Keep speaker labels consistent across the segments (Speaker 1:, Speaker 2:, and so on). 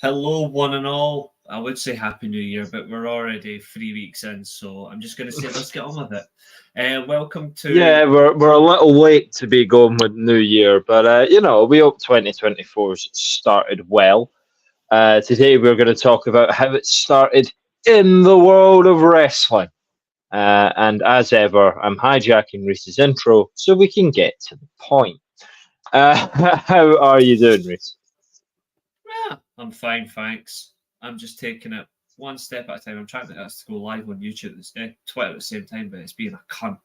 Speaker 1: Hello, one and all. I would say Happy New Year, but we're already 3 weeks in, so I'm just going to say let's get on with it. Welcome to.
Speaker 2: Yeah, we're a little late to be going with New Year, but we hope 2024 started well. Today we're going to talk about how it started in the world of wrestling. And as ever, I'm hijacking Reese's intro so we can get to the point. How are you doing, Reese?
Speaker 1: Yeah, I'm fine, thanks. I'm just taking it one step at a time. I'm trying to get us to go live on YouTube Twitter at the same time, but it's being a cunt.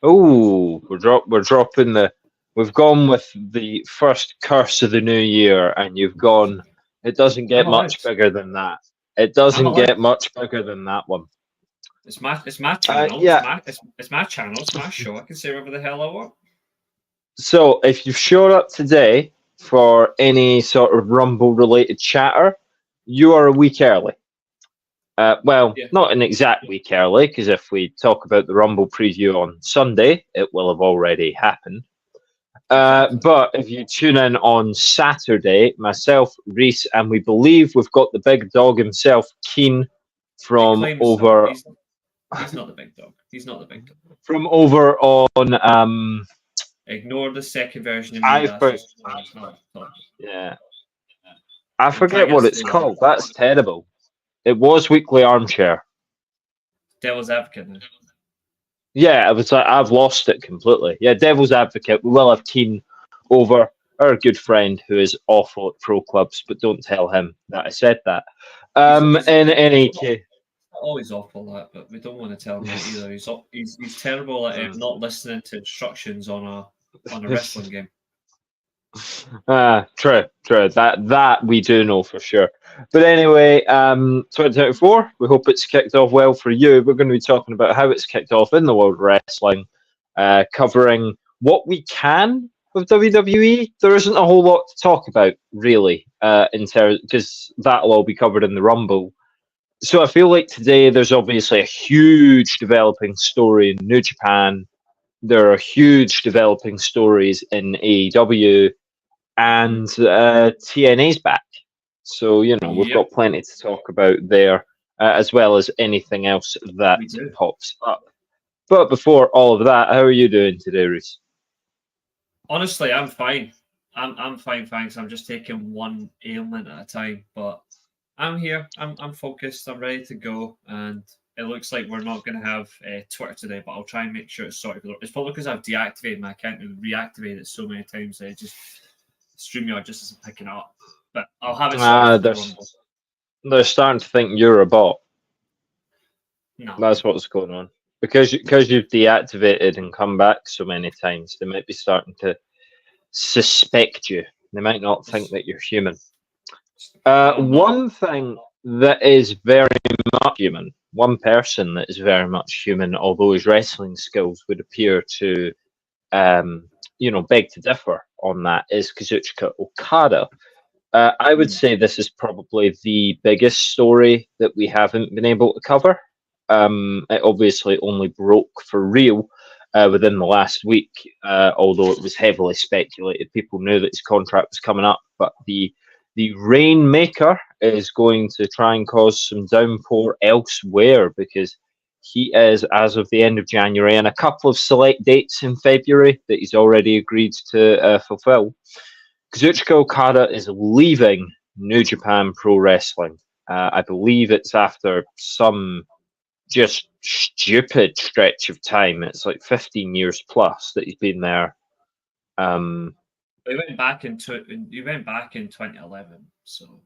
Speaker 2: Oh, we're dropping the. We've gone with the first curse of the new year, and you've gone. It doesn't
Speaker 1: I'm
Speaker 2: get
Speaker 1: allowed.
Speaker 2: much bigger than that. It
Speaker 1: I'm
Speaker 2: doesn't
Speaker 1: allowed.
Speaker 2: get much bigger than that one.
Speaker 1: It's my channel.
Speaker 2: Yeah.
Speaker 1: It's my channel. It's my show. I can say whatever the hell I want.
Speaker 2: So if you've showed up today for any sort of Rumble related chatter, you are a week early. Well,
Speaker 1: Yeah.
Speaker 2: not an exact week early, because if we talk about the Rumble preview on Sunday, it will have already happened.
Speaker 1: Exactly.
Speaker 2: But if you tune in on Saturday, myself, Reese, and we believe we've got the big dog himself, Keen,
Speaker 1: He
Speaker 2: from
Speaker 1: claims so.
Speaker 2: over
Speaker 1: He's not the big dog. He's not the big dog.
Speaker 2: from over on
Speaker 1: Ignore the second version of me.
Speaker 2: I
Speaker 1: That's
Speaker 2: for,
Speaker 1: just not talking.
Speaker 2: yeah, I
Speaker 1: I'm trying
Speaker 2: forget
Speaker 1: to get
Speaker 2: what
Speaker 1: us to
Speaker 2: it's
Speaker 1: go live.
Speaker 2: called. That's terrible. It was Weekly Armchair.
Speaker 1: Devil's advocate now.
Speaker 2: Yeah, I was like, I've lost it completely. Yeah, Devil's Advocate. We will have Keen over, our good friend who is awful at pro clubs, but don't tell him that I said that. In any case,
Speaker 1: Not always awful that, but we don't want to tell him that either. He's terrible at not listening to instructions on a wrestling game.
Speaker 2: true. That we do know for sure. But anyway, 2024. We hope it's kicked off well for you. We're going to be talking about how it's kicked off in the world of wrestling, covering what we can with WWE. There isn't a whole lot to talk about really, in terms because that'll all be covered in the Rumble. So I feel like today there's obviously a huge developing story in New Japan. There are huge developing stories in AEW, and TNA's back. So, we've
Speaker 1: Yep,
Speaker 2: got plenty to talk about there, as well as anything else that
Speaker 1: we do.
Speaker 2: pops up. But before all of that, how are you doing today, Reese?
Speaker 1: Honestly, I'm fine. I'm fine, thanks. I'm just taking one ailment at a time, but I'm here. I'm focused. I'm ready to go, and it looks like we're not going to have Twitter today, but I'll try and make sure it's sorted. It's probably because I've deactivated my account and reactivated it so many times that it just StreamYard just isn't picking it up. But I'll have it sorted for the
Speaker 2: They're,
Speaker 1: Rumble.
Speaker 2: they're starting to think you're a bot.
Speaker 1: No,
Speaker 2: That's what's going on. Because you've deactivated and come back so many times, they might be starting to suspect you. They might not think that you're human.
Speaker 1: well, no.
Speaker 2: One thing that is very much human, one person that is very much human, although his wrestling skills would appear to, beg to differ on that, is Kazuchika Okada. I would
Speaker 1: Hmm.
Speaker 2: say this is probably the biggest story that we haven't been able to cover. It obviously only broke for real within the last week, although it was heavily speculated. People knew that his contract was coming up, but the Rainmaker is going to try and cause some downpour elsewhere because he is, as of the end of January, and a couple of select dates in February that he's already agreed to fulfill. Kazuchika Okada is leaving New Japan Pro Wrestling. I believe it's after some just stupid stretch of time. It's like 15 years plus that he's been there.
Speaker 1: He went back he went back in 2011, so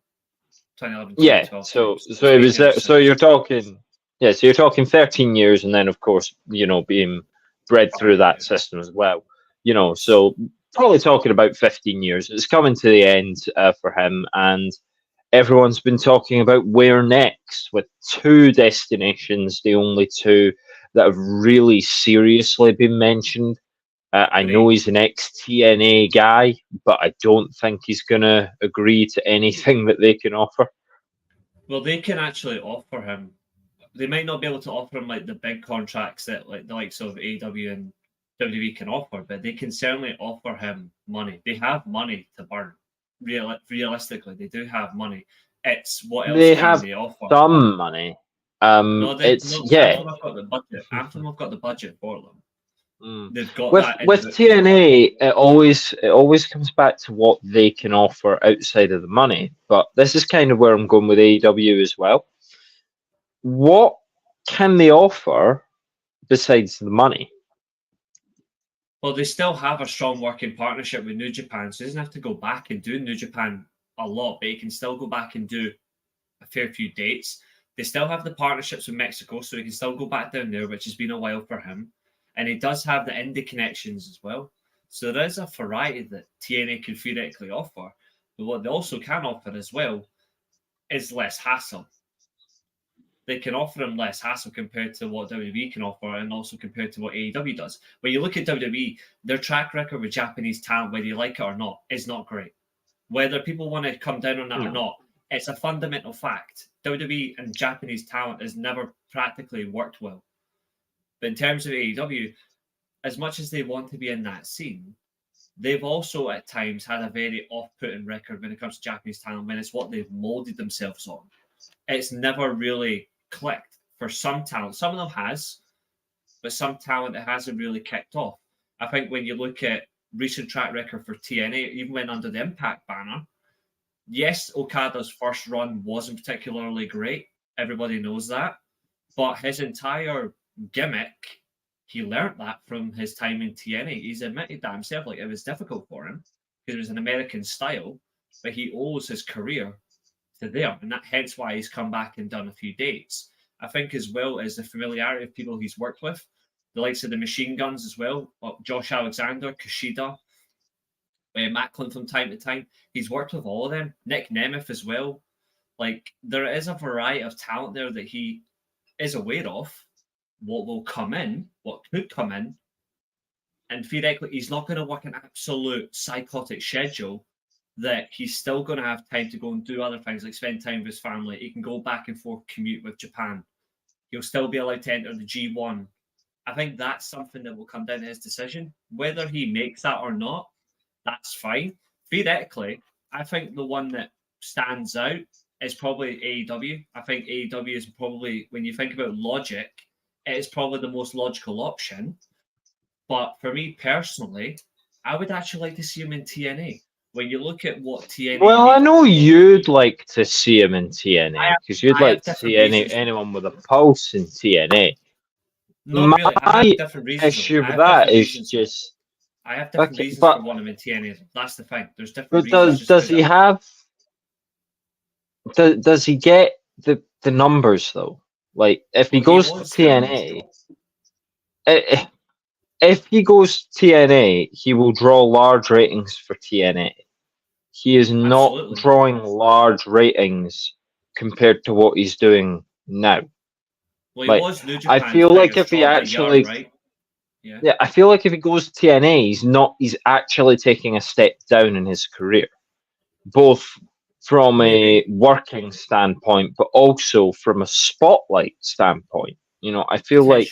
Speaker 1: 2011,
Speaker 2: Yeah,
Speaker 1: 2012
Speaker 2: so
Speaker 1: times.
Speaker 2: so
Speaker 1: It's
Speaker 2: it
Speaker 1: been
Speaker 2: was
Speaker 1: there
Speaker 2: there. So
Speaker 1: since.
Speaker 2: you're talking, yeah. So you're talking 13 years, and then of course, being bred through that system as well. So probably talking about 15 years. It's coming to the end for him, and everyone's been talking about where next, with two destinations, the only two that have really seriously been mentioned. I know
Speaker 1: Great.
Speaker 2: he's an ex TNA guy, but I don't think he's going to agree to anything that they can offer.
Speaker 1: Well, they can actually offer him. They might not be able to offer him like the big contracts that like the likes of AW and WWE can offer, but they can certainly offer him money. They have money to burn. realistically, they do have money. It's what else
Speaker 2: They
Speaker 1: can
Speaker 2: have
Speaker 1: they offer?
Speaker 2: some money.
Speaker 1: No,
Speaker 2: It's
Speaker 1: Anthem have got the budget. Anthem have got the budget for them. They've got
Speaker 2: with
Speaker 1: that.
Speaker 2: TNA, it always comes back to what they can offer outside of the money. But this is kind of where I'm going with AEW as well. What can they offer besides the money?
Speaker 1: Well, they still have a strong working partnership with New Japan, so he doesn't have to go back and do New Japan a lot, but he can still go back and do a fair few dates. They still have the partnerships with Mexico, so he can still go back down there, which has been a while for him. And he does have the indie connections as well. So there is a variety that TNA can theoretically offer. But what they also can offer as well is less hassle. They can offer him less hassle compared to what WWE can offer and also compared to what AEW does. When you look at WWE, their track record with Japanese talent, whether you like it or not, is not great. Whether people want to come down on that or not, it's a fundamental fact. WWE and Japanese talent has never practically worked well. But in terms of AEW, as much as they want to be in that scene, they've also at times had a very off-putting record when it comes to Japanese talent, when it's what they've molded themselves on. It's never really clicked for some talent. Some of them has, but some talent it hasn't really kicked off. I think when you look at recent track record for TNA, even when under the Impact banner, yes, Okada's first run wasn't particularly great. Everybody knows that. But his entire gimmick, he learned that from his time in TNA. He's admitted that himself. Like, it was difficult for him because it was an American style, but he owes his career to there. And that hence why he's come back and done a few dates. I think as well as the familiarity of people he's worked with, the likes of the Machine Guns as well, Josh Alexander, Kushida, Macklin from time to time. He's worked with all of them. Nick Nemeth as well. Like, there is a variety of talent there that he is aware of, what will come in, what could come in. And theoretically, he's not going to work an absolute psychotic schedule that he's still going to have time to go and do other things, like spend time with his family. He can go back and forth, commute with Japan. He'll still be allowed to enter the G1. I think that's something that will come down to his decision. Whether he makes that or not, that's fine. Theoretically, I think the one that stands out is probably AEW. I think AEW is probably, when you think about logic, it is probably the most logical option. But for me personally, I would actually like to see him in TNA. When you look at what TNA...
Speaker 2: Well, I know you'd like to see him in TNA, because you'd like to see anyone with a pulse in TNA.
Speaker 1: Not really. I have different reasons.
Speaker 2: Issue with that is just...
Speaker 1: I have different reasons for wanting him in TNA. That's the thing. There's different
Speaker 2: reasons. Does he have... Does he get the numbers, though? Like, if he goes to TNA... If he goes to TNA, he will draw large ratings for TNA. He is not drawing large ratings compared to what he's doing now.
Speaker 1: Well, he was New Japan.
Speaker 2: I feel like if he actually...
Speaker 1: right?
Speaker 2: Yeah, I feel like if he goes to TNA, he's actually taking a step down in his career. Both from a working standpoint, but also from a spotlight standpoint. You know, I feel like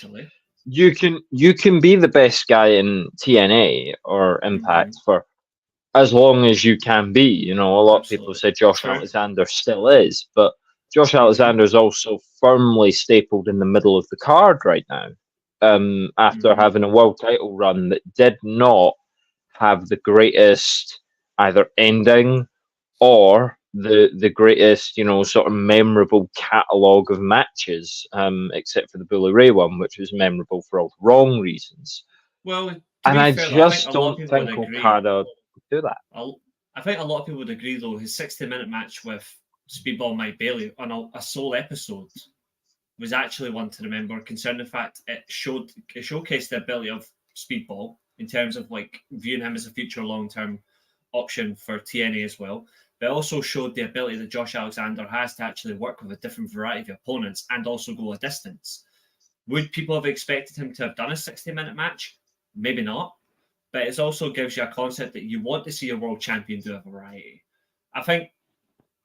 Speaker 2: you can be the best guy in TNA or Impact for as long as you can be. You know, a lot of people say Josh Alexander still is, but Josh Alexander is also firmly stapled in the middle of the card right now. After having a world title run that did not have the greatest either ending or the greatest, you know, sort of memorable catalogue of matches, except for the Bully Ray one, which was memorable for all the wrong reasons.
Speaker 1: Well,
Speaker 2: and I just don't think Okada would do that.
Speaker 1: I think a lot of people would agree, though, his 60-minute match with Speedball Mike Bailey on a sole episode was actually one to remember, considering the fact it showcased the ability of Speedball in terms of like viewing him as a future long-term option for TNA as well. But it also showed the ability that Josh Alexander has to actually work with a different variety of opponents and also go a distance. Would people have expected him to have done a 60-minute match? Maybe not. But it also gives you a concept that you want to see a world champion do a variety. I think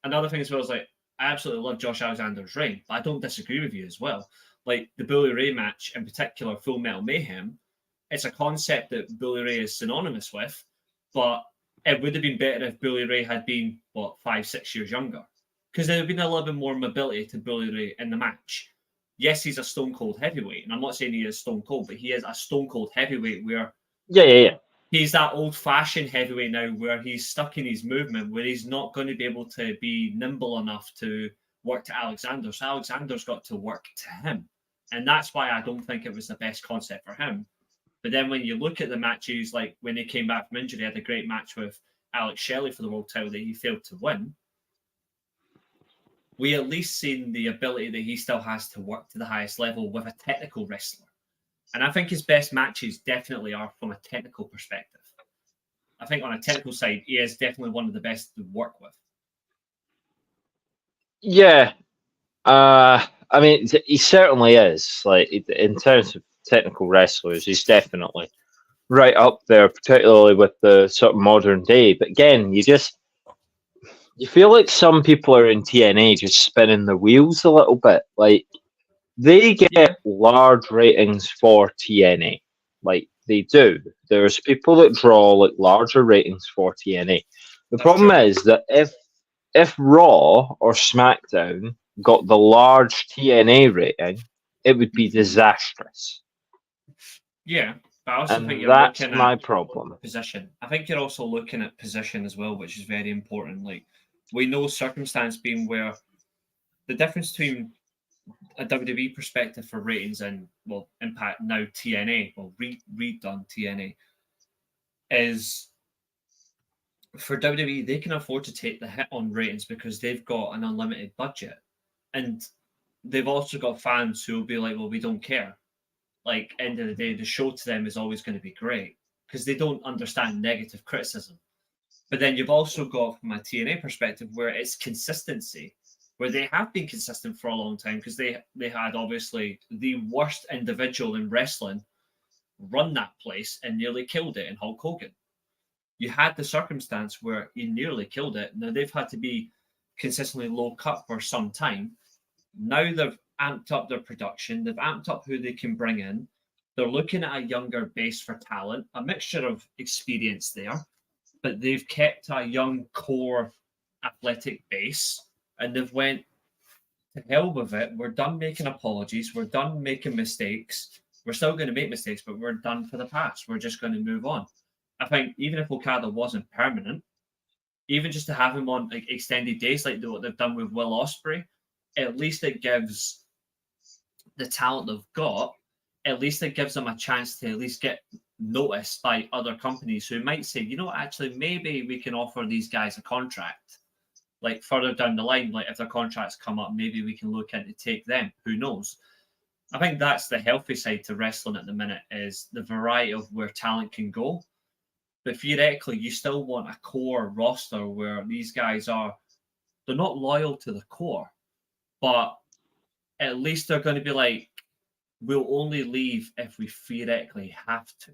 Speaker 1: another thing as well is, like, I absolutely love Josh Alexander's reign, but I don't disagree with you as well. Like the Bully Ray match, in particular, Full Metal Mayhem, it's a concept that Bully Ray is synonymous with, but it would have been better if Bully Ray had been, 5-6 years younger. Because there would have been a little bit more mobility to Bully Ray in the match. Yes, he's a stone cold heavyweight, and I'm not saying he is stone cold, but he is a stone cold heavyweight where he's that old fashioned heavyweight now where he's stuck in his movement, where he's not going to be able to be nimble enough to work to Alexander. So Alexander's got to work to him. And that's why I don't think it was the best concept for him. But then when you look at the matches, like when he came back from injury, he had a great match with Alex Shelley for the world title that he failed to win. We at least seen the ability that he still has to work to the highest level with a technical wrestler. And I think his best matches definitely are from a technical perspective. I think on a technical side, he is definitely one of the best to work with.
Speaker 2: Yeah. I mean, he certainly is. Like, in terms of technical wrestlers, he's definitely right up there, particularly with the sort of modern day. But again, you feel like some people are in TNA just spinning the wheels a little bit. Like, they get large ratings for TNA. Like, they do. There's people that draw like larger ratings for TNA. The problem is that if Raw or SmackDown got the large TNA rating, it would be disastrous.
Speaker 1: Yeah, but I also think
Speaker 2: that's my problem.
Speaker 1: Position. I think you're also looking at position as well, which is very important. Like, we know circumstance being where the difference between a WWE perspective for ratings and Impact now TNA, redone TNA, is for WWE they can afford to take the hit on ratings because they've got an unlimited budget, and they've also got fans who will be like, well, we don't care. Like, end of the day, the show to them is always going to be great because they don't understand negative criticism. But then you've also got, from a TNA perspective, where it's consistency, where they have been consistent for a long time because they had obviously the worst individual in wrestling run that place and nearly killed it in Hulk Hogan. You had the circumstance where he nearly killed it. Now they've had to be consistently low cut for some time. Now they've amped up their production. They've amped up who they can bring in. They're looking at a younger base for talent, a mixture of experience there, but they've kept a young core athletic base, and they've went to hell with it. We're done making apologies. We're done making mistakes. We're still going to make mistakes, but we're done for the past. We're just going to move on. I think even if Okada wasn't permanent, even just to have him on like extended days like what they've done with Will Ospreay, at least it gives the talent they've got, at least it gives them a chance to at least get noticed by other companies who might say, you know, actually, maybe we can offer these guys a contract. Like further down the line, like if their contracts come up, maybe we can look into take them. Who knows? I think that's the healthy side to wrestling at the minute, is the variety of where talent can go. But theoretically, you still want a core roster where these guys they're not loyal to the core, but at least they're going to be like, we'll only leave if we theoretically have to.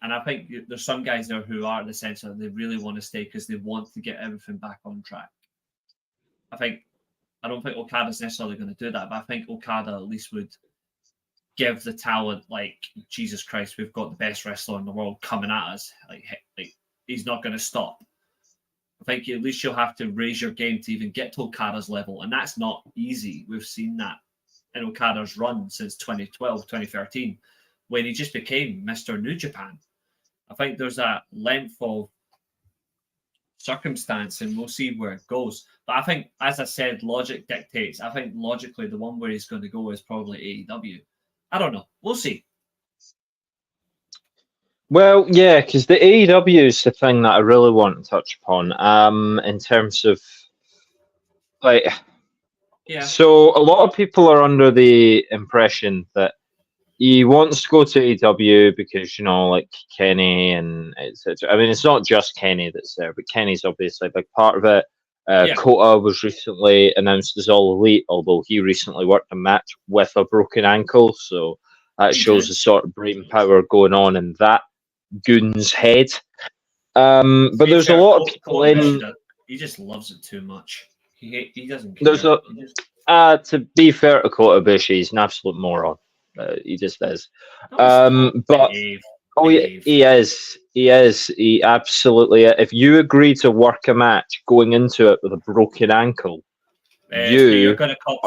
Speaker 1: And I think there's some guys there who are in the sense that they really want to stay because they want to get everything back on track. I don't think Okada's necessarily going to do that, but I think Okada at least would give the talent, like, Jesus Christ, we've got the best wrestler in the world coming at us. Like he's not going to stop. I think at least you'll have to raise your game to even get to Okada's level, and that's not easy. We've seen that in Okada's run since 2012, 2013, when he just became Mr. New Japan. I think there's a length of circumstance, and we'll see where it goes. But I think, as I said, logic dictates. I think logically the one where he's going to go is probably AEW. I don't know. We'll see.
Speaker 2: Well, yeah, because the AEW is the thing that I really want to touch upon. In terms of like,
Speaker 1: yeah.
Speaker 2: So a lot of people are under the impression that he wants to go to AEW because, you know, like Kenny and etc. I mean, it's not just Kenny that's there, but Kenny's obviously a big part of it. Kota was recently announced as All Elite, although he recently worked a match with a broken ankle, so that shows the sort of brain power going on in that goon's head. But there's a lot of people in.
Speaker 1: He just loves it too much. He doesn't care.
Speaker 2: To be fair to Kota Ibushi, he's an absolute moron. He just is. But Oh, he is. He is. He absolutely. If you agree to work a match going into it with a broken ankle,
Speaker 1: so you're going to call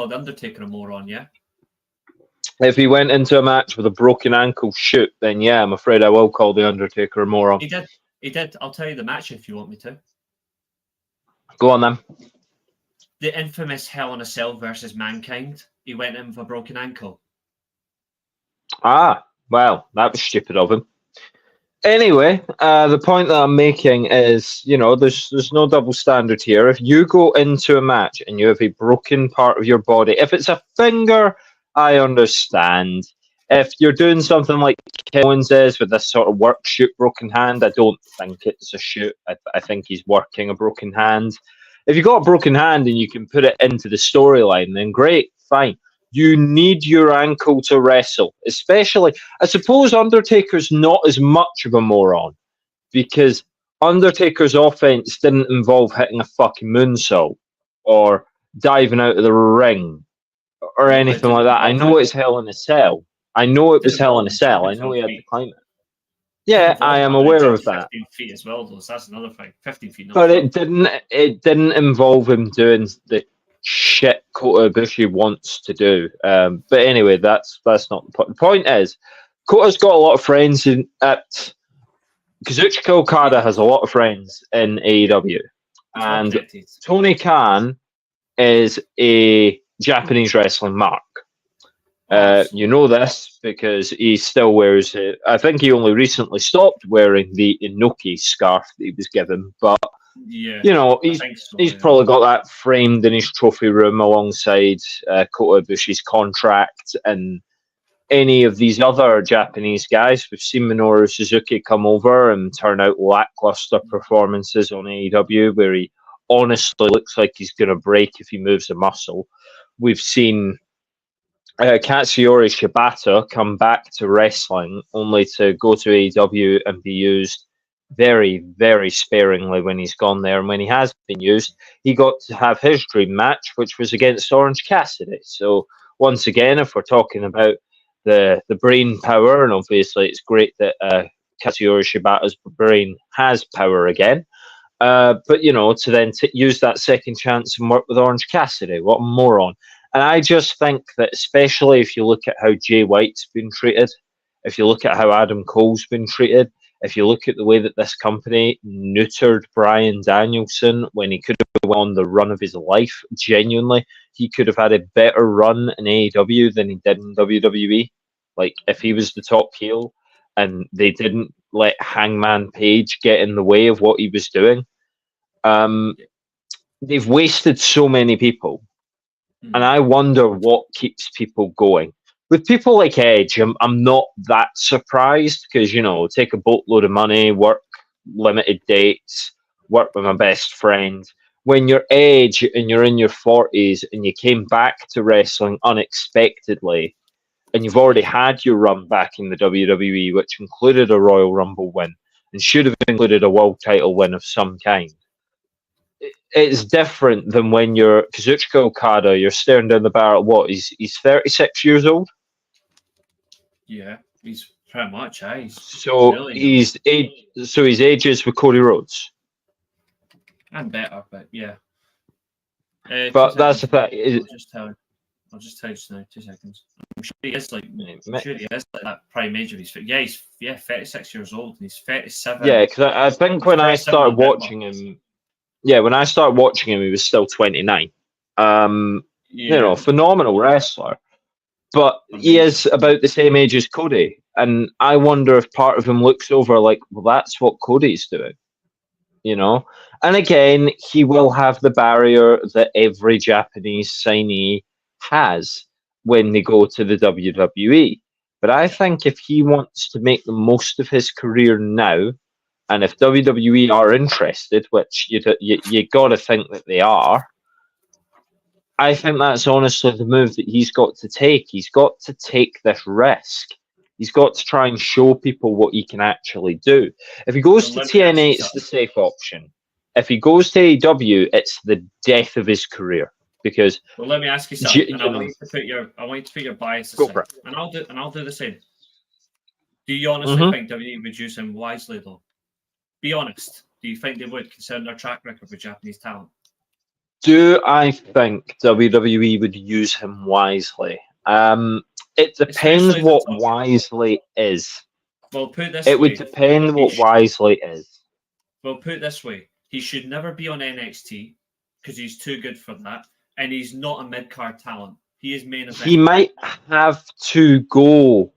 Speaker 1: the Undertaker a moron, yeah?
Speaker 2: If he went into a match with a broken ankle shoot, then yeah, I'm afraid I will call the Undertaker a moron.
Speaker 1: He did. He did. I'll tell you the match if you want me to.
Speaker 2: Go on then.
Speaker 1: The infamous Hell in a Cell versus Mankind. He went in with a broken ankle.
Speaker 2: Ah, well, that was stupid of him. Anyway, the point that I'm making is, there's no double standard here. If you go into a match and you have a broken part of your body, if it's a finger, I understand. If you're doing something like Owens is with this sort of work shoot broken hand, I don't think it's a shoot. I think he's working a broken hand. If you've got a broken hand and you can put it into the storyline, then great, fine. You need your ankle to wrestle, especially. I suppose Undertaker's not as much of a moron because Undertaker's offense didn't involve hitting a fucking moonsault or diving out of the ring or anything like that. I know it's Hell in a Cell. I know it was Hell in a Cell. I know he had to climb it. Yeah, I am aware of that.
Speaker 1: 15 feet as well, though. So that's another thing. 15 feet.
Speaker 2: But it didn't involve him doing the shit Kota Ibushi wants to do. But anyway, that's not the point. The point is, Kota's got a lot of friends at Kazuchika Okada has a lot of friends in AEW, and Tony Khan is a Japanese wrestling mark. You know this because he still wears it. I think he only recently stopped wearing the Inoki scarf that he was given, but
Speaker 1: yeah,
Speaker 2: he's probably got that framed in his trophy room alongside Kota Ibushi's contract and any of these other Japanese guys. We've seen Minoru Suzuki come over and turn out lackluster performances on AEW where he honestly looks like he's going to break if he moves a muscle. We've seen Katsuyori Shibata come back to wrestling only to go to AEW and be used very, very sparingly when he's gone there. And when he has been used, he got to have his dream match, which was against Orange Cassidy. So once again, if we're talking about the brain power, and obviously it's great that Katsuyori Shibata's brain has power again, but to then use that second chance and work with Orange Cassidy, what a moron. And I just think that, especially if you look at how Jay White's been treated, if you look at how Adam Cole's been treated, if you look at the way that this company neutered Bryan Danielson when he could have won on the run of his life, genuinely, he could have had a better run in AEW than he did in WWE. Like, if he was the top heel and they didn't let Hangman Page get in the way of what he was doing, they've wasted so many people. And I wonder what keeps people going. With people like Edge, I'm not that surprised because, take a boatload of money, work limited dates, work with my best friend. When you're Edge and you're in your 40s and you came back to wrestling unexpectedly and you've already had your run back in the WWE, which included a Royal Rumble win and should have included a world title win of some kind. It's different than when you're Kazuchika Okada, you're staring down the barrel. What, he's 36 years old?
Speaker 1: Yeah, he's pretty much,
Speaker 2: So he's ages with Cody Rhodes.
Speaker 1: And better, but yeah.
Speaker 2: But that's the thing.
Speaker 1: I'll just tell you just now, 2 seconds. I'm sure he is like that prime age of his. Yeah, he's 36 years old and he's 37.
Speaker 2: Yeah, because I think when I started watching him. Yeah, when I started watching him, he was still 29. Phenomenal wrestler. But he is about the same age as Cody. And I wonder if part of him looks over like, well, that's what Cody's doing. And again, he will have the barrier that every Japanese signee has when they go to the WWE. But I think if he wants to make the most of his career now, and if WWE are interested, which you got to think that they are, I think that's honestly the move that he's got to take. He's got to take this risk. He's got to try and show people what he can actually do. If he goes to TNA, it's the safe option. If he goes to AEW, it's the death of his career. Because
Speaker 1: let me ask you something. I want you to put your bias aside, and I'll do the same. Do you honestly think WWE would use him wisely, though? Be honest. Do you think they would, considering their track record with Japanese talent?
Speaker 2: Do I think WWE would use him wisely? It depends
Speaker 1: Especially as a
Speaker 2: what
Speaker 1: top.
Speaker 2: wisely is.
Speaker 1: Well, put it this
Speaker 2: It
Speaker 1: way.
Speaker 2: would depend what wisely is.
Speaker 1: Well, put it this way. He should never be on NXT because he's too good for that. And he's not a mid-card talent. He is main event.
Speaker 2: He might have to go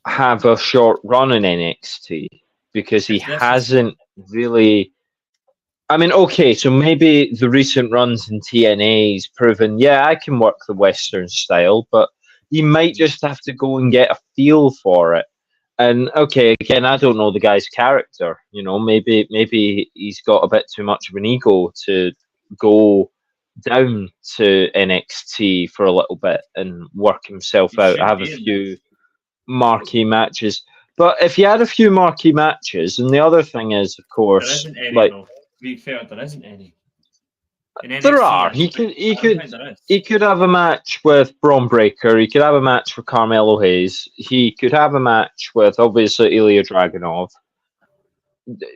Speaker 2: have a short run in NXT because he hasn't really. I mean, okay, so maybe the recent runs in TNA's proven, yeah, I can work the Western style, but he might just have to go and get a feel for it. And okay, again, I don't know the guy's character. You know, maybe he's got a bit too much of an ego to go down to NXT for a little bit and work himself out, have a few marquee matches. But if you had a few marquee matches, and the other thing is, of course,
Speaker 1: there isn't any,
Speaker 2: like,
Speaker 1: though. To be fair, there isn't any.
Speaker 2: There are. He could have a match with Braun Breaker. He could have a match with Carmelo Hayes. He could have a match with obviously Ilya Dragunov.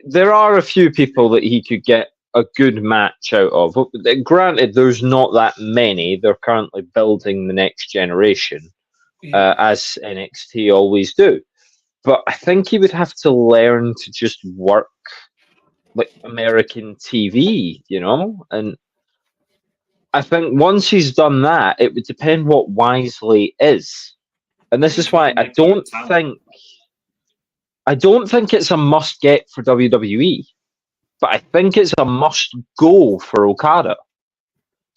Speaker 2: There are a few people that he could get a good match out of. Granted, there's not that many. They're currently building the next generation, as NXT always do. But I think he would have to learn to just work like American TV, you know? And I think once he's done that, it would depend what wisely is. And this is why I don't think it's a must get for WWE, but I think it's a must go for Okada.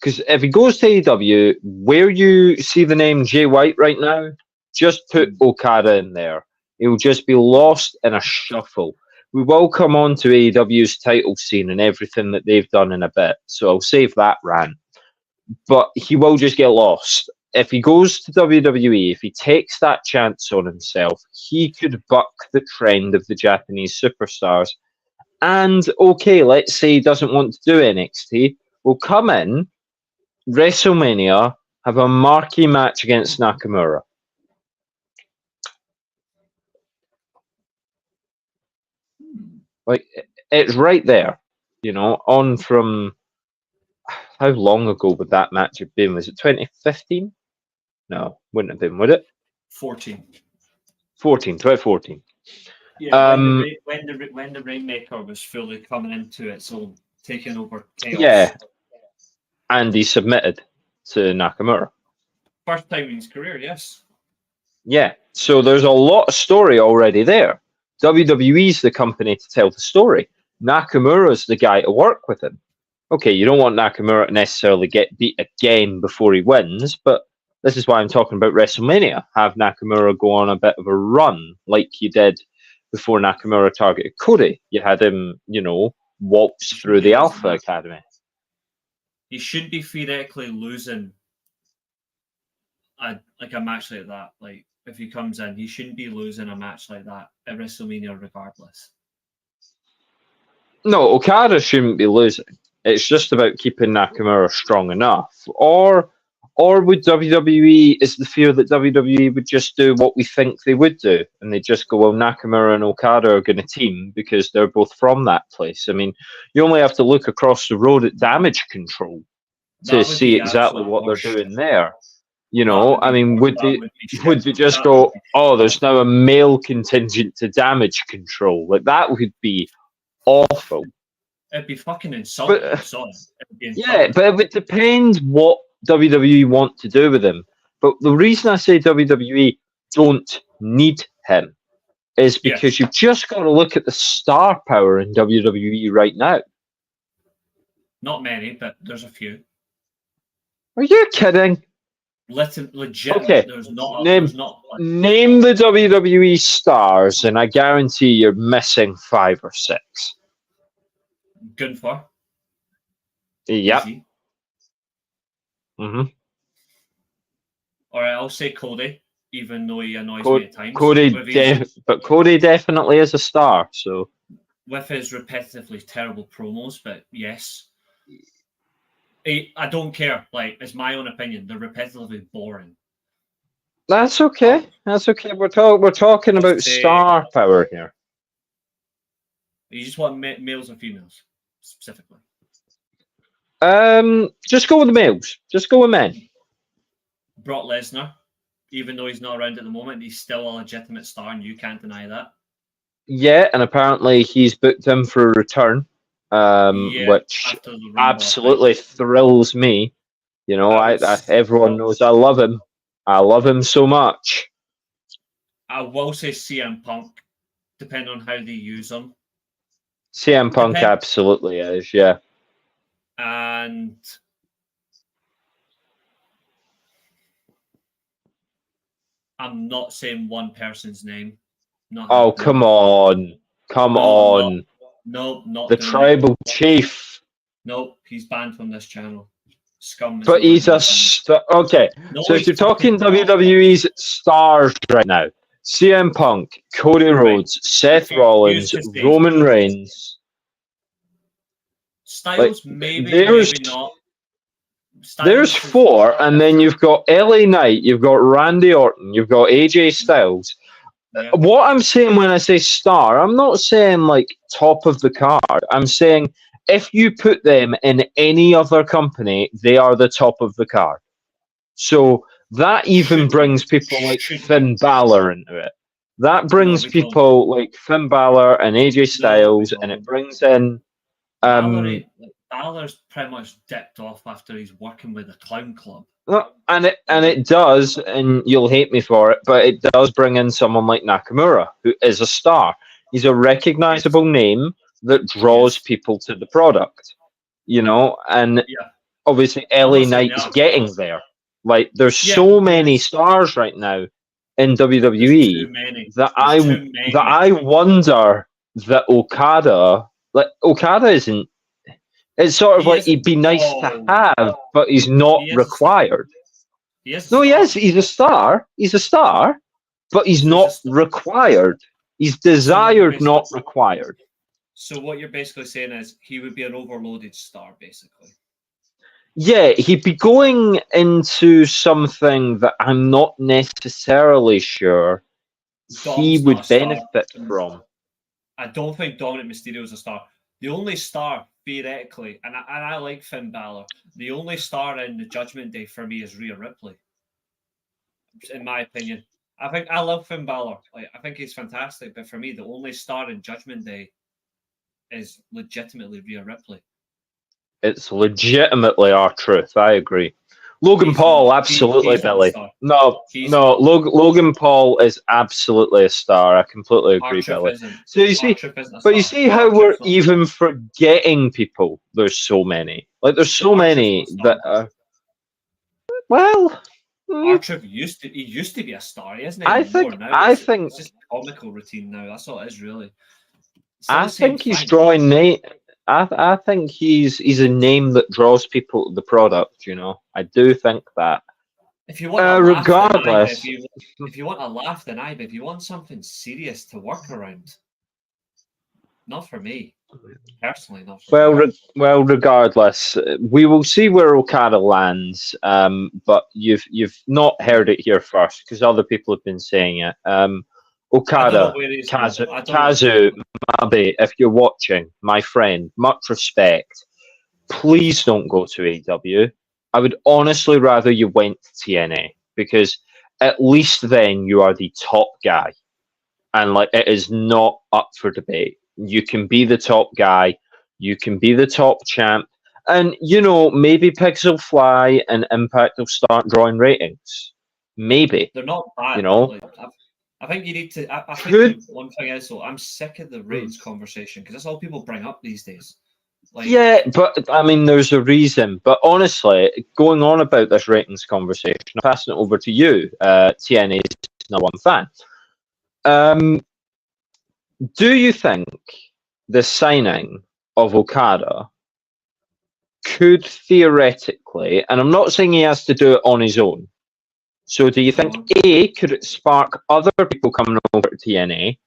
Speaker 2: Because if he goes to AEW, where you see the name Jay White right now, just put Okada in there. He'll just be lost in a shuffle. We will come on to AEW's title scene and everything that they've done in a bit, so I'll save that rant. But he will just get lost. If he goes to WWE, if he takes that chance on himself, he could buck the trend of the Japanese superstars. And okay, let's say he doesn't want to do NXT. We'll come in, WrestleMania, have a marquee match against Nakamura. Like, it's right there, you know, on from how long ago would that match have been? Was it 2015? No, wouldn't have been, would it? 2014.
Speaker 1: Yeah, when the Rainmaker was fully coming into its own, taking over chaos.
Speaker 2: Yeah, and he submitted to Nakamura.
Speaker 1: First time in his career, yes.
Speaker 2: Yeah, so there's a lot of story already there. WWE's the company to tell the story. Nakamura's the guy to work with him. Okay, you don't want Nakamura to necessarily get beat again before he wins, but this is why I'm talking about WrestleMania. Have Nakamura go on a bit of a run like you did before Nakamura targeted Cody. You had him, you know, waltz through the Alpha Academy.
Speaker 1: He should be theoretically losing a match like that. Like, if he comes in, he shouldn't be losing a match like that at WrestleMania regardless.
Speaker 2: No, Okada shouldn't be losing. It's just about keeping Nakamura strong enough. Or would WWE, is the fear that WWE would just do what we think they would do? And they just go, well, Nakamura and Okada are going to team because they're both from that place. I mean, you only have to look across the road at Damage Control to see exactly what they're doing there. You know, I mean, would they just go, oh, there's now a male contingent to Damage Control? Like, that would be awful.
Speaker 1: It'd be fucking insulting.
Speaker 2: Yeah, but it would depend what WWE want to do with him. But the reason I say WWE don't need him is because you've just got to look at the star power in WWE right now.
Speaker 1: Not many, but there's a few.
Speaker 2: Are you kidding?
Speaker 1: Legit.
Speaker 2: Okay. Name the WWE stars, and I guarantee you're missing 5 or 6.
Speaker 1: Gunther.
Speaker 2: Yep. Mm-hmm.
Speaker 1: All right, I'll say Cody, even though he annoys me at times.
Speaker 2: But Cody definitely is a star. So
Speaker 1: with his repetitively terrible promos, but yes. I don't care. Like, it's my own opinion. They're repetitively boring.
Speaker 2: That's okay. That's okay. We're talking about star power here.
Speaker 1: You just want males or females specifically?
Speaker 2: Just go with the males. Just go with men.
Speaker 1: Brock Lesnar, even though he's not around at the moment, he's still a legitimate star, and you can't deny that.
Speaker 2: Yeah, and apparently he's booked him for a return, which absolutely thrills me. You know, everyone knows I love him. I love him so much.
Speaker 1: I will say CM Punk, depending on how they use him.
Speaker 2: CM Punk absolutely is, yeah.
Speaker 1: And I'm not saying one person's name.
Speaker 2: Oh, come on. Come on.
Speaker 1: Not
Speaker 2: the tribal chief.
Speaker 1: Nope, he's banned from this channel. Scum.
Speaker 2: But he's a okay. No, so if you're talking WWE's stars right now, CM Punk, Cody Rhodes, Seth Rollins, Roman Reigns.
Speaker 1: Styles, maybe not.
Speaker 2: There's four, and then you've got LA Knight, you've got Randy Orton, you've got AJ Styles. Yeah. What I'm saying when I say star, I'm not saying like top of the card. I'm saying if you put them in any other company, they are the top of the card. So that even brings people like Finn Balor into it. That brings people like Finn Balor and AJ Styles, and it brings in.
Speaker 1: Balor's pretty much dipped off after he's working with the Clown Club.
Speaker 2: And it does, and you'll hate me for it, but it does bring in someone like Nakamura, who is a star. He's a recognizable name that draws people to the product, you know, and obviously LA Knight is getting there. Like, there's so many stars right now in WWE that I wonder that Okada isn't. It's sort of like he'd be nice to have, but he's not required. He is. He's a star. He's a star, but he's not required. He's desired, not required.
Speaker 1: So what you're basically saying is he would be an overloaded star, basically.
Speaker 2: Yeah, he'd be going into something that I'm not necessarily sure he would benefit from.
Speaker 1: I don't think Dominic Mysterio is a star. The only star, theoretically, and I like Finn Balor, the only star in the Judgment Day for me is Rhea Ripley. In my opinion. I love Finn Balor. Like, I think he's fantastic, but for me, the only star in Judgment Day is legitimately Rhea Ripley.
Speaker 2: It's legitimately our truth. I agree. Logan Paul, absolutely, Billy. Logan Paul is absolutely a star. I completely agree, Billy. So you see how we're even forgetting people. There's so many. Like, there's so many that are. Well,
Speaker 1: R-Truth used to be a star, isn't he?
Speaker 2: I think
Speaker 1: it's just a comical routine now. That's all it is, really.
Speaker 2: I think he's drawing Nate. I think he's a name that draws people to the product. You know, I do think that.
Speaker 1: If you want,
Speaker 2: regardless,
Speaker 1: if you want a laugh, then but if you want something serious to work around, not for me personally. Not for me.
Speaker 2: Well, regardless, we will see where Okada lands. But you've not heard it here first because other people have been saying it. Okada, Kazu, Mabe, if you're watching, my friend, much respect. Please don't go to AEW. I would honestly rather you went to TNA because at least then you are the top guy. And like, it is not up for debate. You can be the top guy. You can be the top champ. And, you know, maybe Pigs will fly and Impact will start drawing ratings. Maybe.
Speaker 1: They're not bad.
Speaker 2: You know?
Speaker 1: I think you need to. I think one thing is, I'm sick of the ratings conversation because that's all people bring up these days. Like,
Speaker 2: yeah, but I mean, there's a reason. But honestly, going on about this ratings conversation, I'm passing it over to you, TNA's #1 fan. Do you think the signing of Okada could theoretically, and I'm not saying he has to do it on his own, so do you think A, could it spark other people coming over to TNA?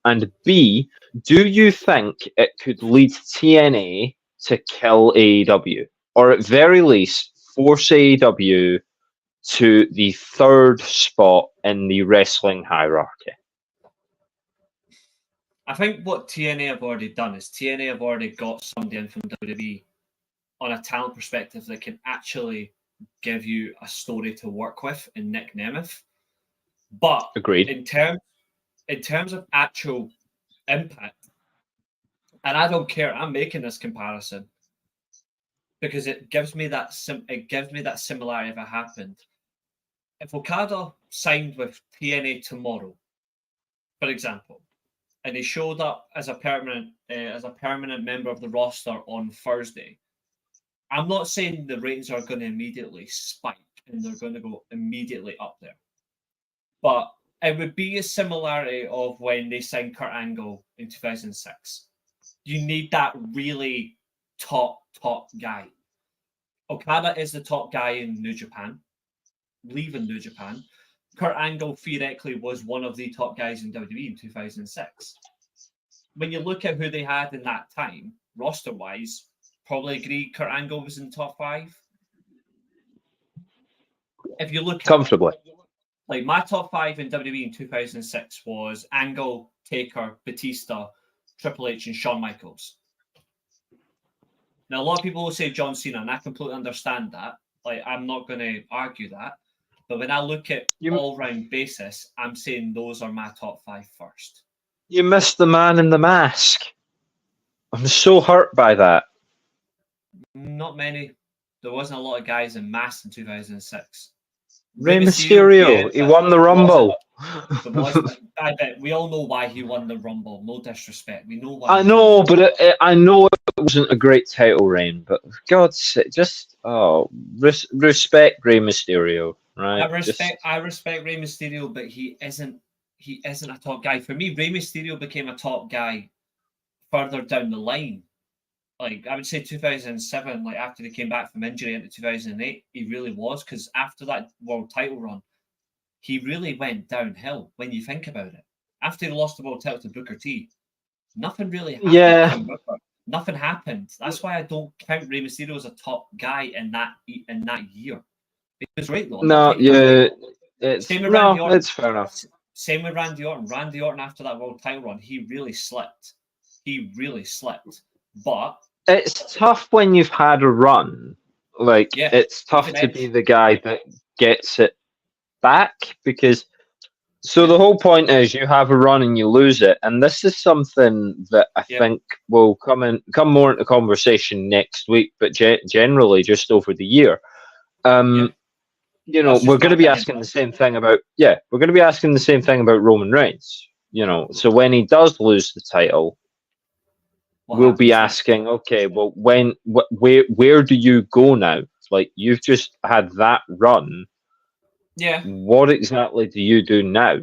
Speaker 2: And B, do you think it could lead TNA to kill AEW? Or at very least, force AEW to the third spot in the wrestling hierarchy.
Speaker 1: I think what TNA have already done is TNA have already got somebody in from WWE on a talent perspective that can actually give you a story to work with in Nick Nemeth. But
Speaker 2: Agreed.
Speaker 1: in terms of actual impact, and I don't care, I'm making this comparison because it gives me that similarity if it happened. If Okada signed with TNA tomorrow, for example, and he showed up as a permanent member of the roster on Thursday, I'm not saying the ratings are going to immediately spike and they're going to go immediately up there, but it would be a similarity of when they signed Kurt Angle in 2006. You need that really top guy. Okada is the top guy in New Japan, leaving New Japan. Kurt Angle theoretically was one of the top guys in WWE in 2006. When you look at who they had in that time, roster-wise, probably agree Kurt Angle was in the top 5. If you look
Speaker 2: comfortably,
Speaker 1: like my top 5 in WWE in 2006 was Angle, Taker, Batista, Triple H, and Shawn Michaels. Now, a lot of people will say John Cena, and I completely understand that. Like, I'm not going to argue that. But when I look at all-round basis, I'm saying those are my top 5 first.
Speaker 2: You missed the man in the mask. I'm so hurt by that.
Speaker 1: Not many. There wasn't a lot of guys in masks in 2006.
Speaker 2: Rey Mysterio, he won the Rumble.
Speaker 1: I bet we all know why he won the Rumble. No disrespect, we know why.
Speaker 2: I know, but I know it wasn't a great title reign. But for God's sake, just respect Rey Mysterio, right?
Speaker 1: I respect Rey Mysterio, but he isn't a top guy. For me, Rey Mysterio became a top guy further down the line. Like, I would say 2007, like after he came back from injury into 2008, he really was, because after that world title run, he really went downhill when you think about it. After he lost the world title to Booker T, nothing really happened.
Speaker 2: Yeah.
Speaker 1: Nothing happened. That's why I don't count Rey Mysterio as a top guy in that year. He was right though.
Speaker 2: No, yeah, it's fair enough.
Speaker 1: Same with Randy Orton. Randy Orton, after that world title run, he really slipped. But
Speaker 2: it's tough when you've had a run. Like, it's tough to be the guy that gets it back, because the whole point is you have a run and you lose it, and this is something that I think will come more into conversation next week, but generally just over the year. You know, we're going to be asking the same thing about Roman Reigns. You know, so when he does lose the title, we'll be asking, okay, well, where do you go now? Like, you've just had that run.
Speaker 1: Yeah.
Speaker 2: What exactly do you do now?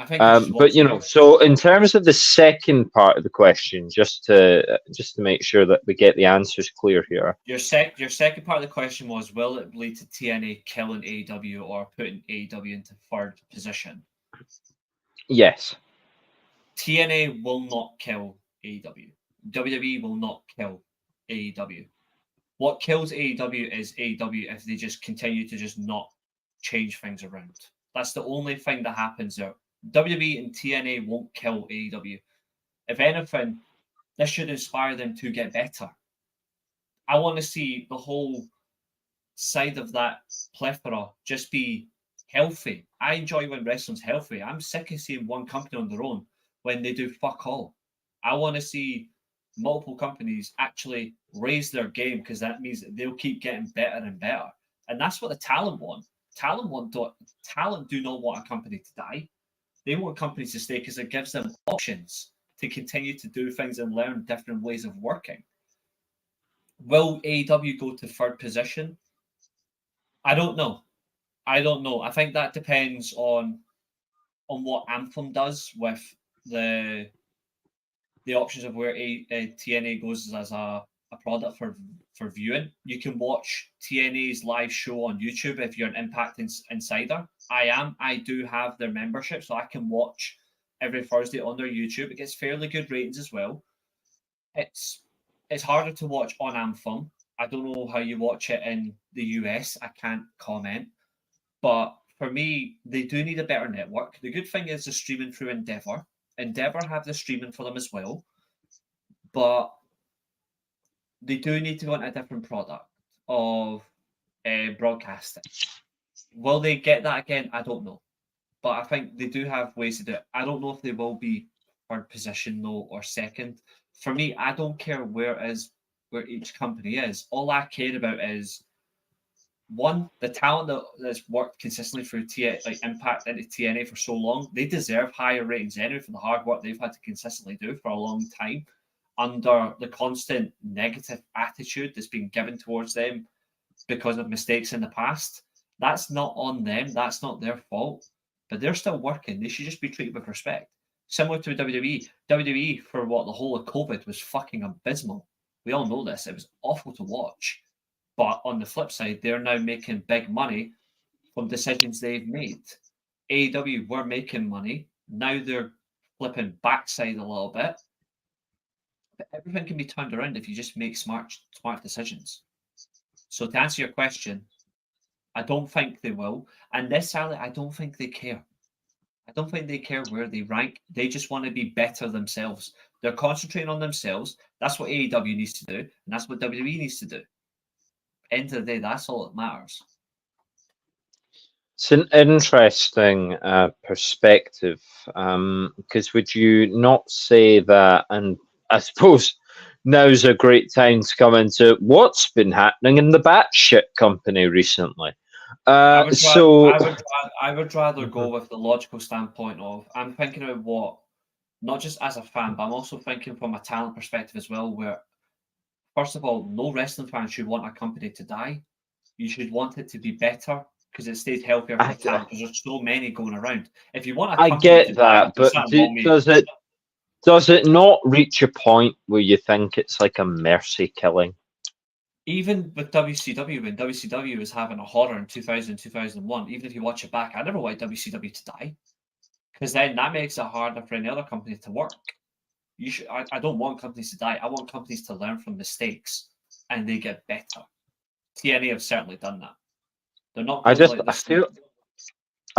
Speaker 1: I think
Speaker 2: but you know, so in terms of the second part of the question, just to make sure that we get the answers clear here.
Speaker 1: Your second part of the question was, will it lead to TNA killing AEW or putting AEW into third position?
Speaker 2: Yes.
Speaker 1: TNA will not kill AEW. WWE will not kill AEW. What kills AEW is AEW if they just continue to just not change things around. That's the only thing that happens there. WWE and TNA won't kill AEW. If anything, this should inspire them to get better. I want to see the whole side of that plethora just be healthy. I enjoy when wrestling's healthy. I'm sick of seeing one company on their own when they do fuck all. I want to see multiple companies actually raise their game, because that means that they'll keep getting better and better. And that's what the talent want. Talent do not want a company to die. They want companies to stay because it gives them options to continue to do things and learn different ways of working. Will AEW go to third position? I don't know. I think that depends on what Anthem does with the options of where TNA goes as a product for viewing. You can watch TNA's live show on YouTube if you're an Impact Insider. I do have their membership, so I can watch every Thursday on their YouTube. It gets fairly good ratings as well. It's harder to watch on Anthem. I don't know how you watch it in the US. I can't comment. But for me, they do need a better network. The good thing is the streaming through Endeavour. Endeavour have the streaming for them as well, but they do need to go into a different product of broadcasting. Will they get that again? I don't know. But I think they do have ways to do it. I don't know if they will be third position though or second. For me, I don't care where each company is. All I care about is one, the talent that's worked consistently through like Impact into TNA for so long. They deserve higher ratings anyway for the hard work they've had to consistently do for a long time under the constant negative attitude that's been given towards them because of mistakes in the past. That's not on them. That's not their fault. But they're still working. They should just be treated with respect. Similar to WWE. WWE, for what the whole of COVID, was fucking abysmal. We all know this. It was awful to watch. But on the flip side, they're now making big money from decisions they've made. AEW were making money. Now they're flipping backside a little bit. But everything can be turned around if you just make smart decisions. So to answer your question, I don't think they will. And necessarily, I don't think they care. I don't think they care where they rank. They just want to be better themselves. They're concentrating on themselves. That's what AEW needs to do. And that's what WWE needs to do. End of the day, that's all that matters.
Speaker 2: It's an interesting perspective, because would you not say that, and I suppose now's a great time to come into what's been happening in the batshit company recently.
Speaker 1: I would rather go with the logical standpoint of, I'm thinking about what, not just as a fan, but I'm also thinking from a talent perspective as well, where, first of all, no wrestling fan should want a company to die. You should want it to be better because it stays healthier for the talent, because there's so many going around. If you want a company
Speaker 2: I get that, but does it not reach a point where you think it's like a mercy killing?
Speaker 1: Even with WCW, when WCW was having a horror in 2000, 2001, even if you watch it back, I never wanted WCW to die, because then that makes it harder for any other company to work. I don't want companies to die. I want companies to learn from mistakes and they get better. TNA have certainly done that. They're not.
Speaker 2: I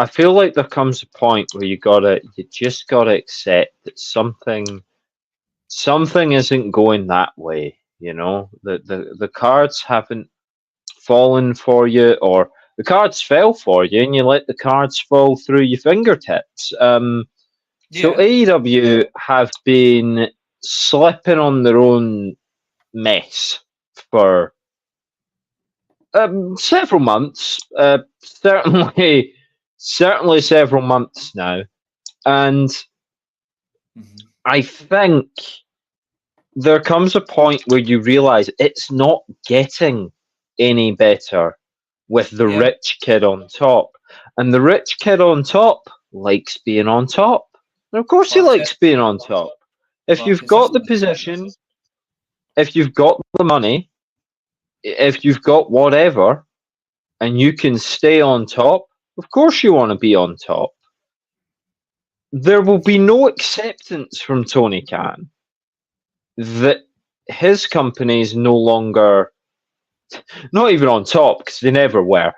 Speaker 2: feel like there comes a point where you just gotta accept that something isn't going that way. You know, the cards haven't fallen for you, or the cards fell for you, and you let the cards fall through your fingertips. So AEW have been slipping on their own mess for several months, certainly several months now, and I think there comes a point where you realize it's not getting any better with the rich kid on top, and the rich kid on top likes being on top. And of course, he likes being on top. If you've got the position, if you've got the money, if you've got whatever, and you can stay on top, of course you want to be on top. There will be no acceptance from Tony Khan that his company is no longer, not even on top, because they never were,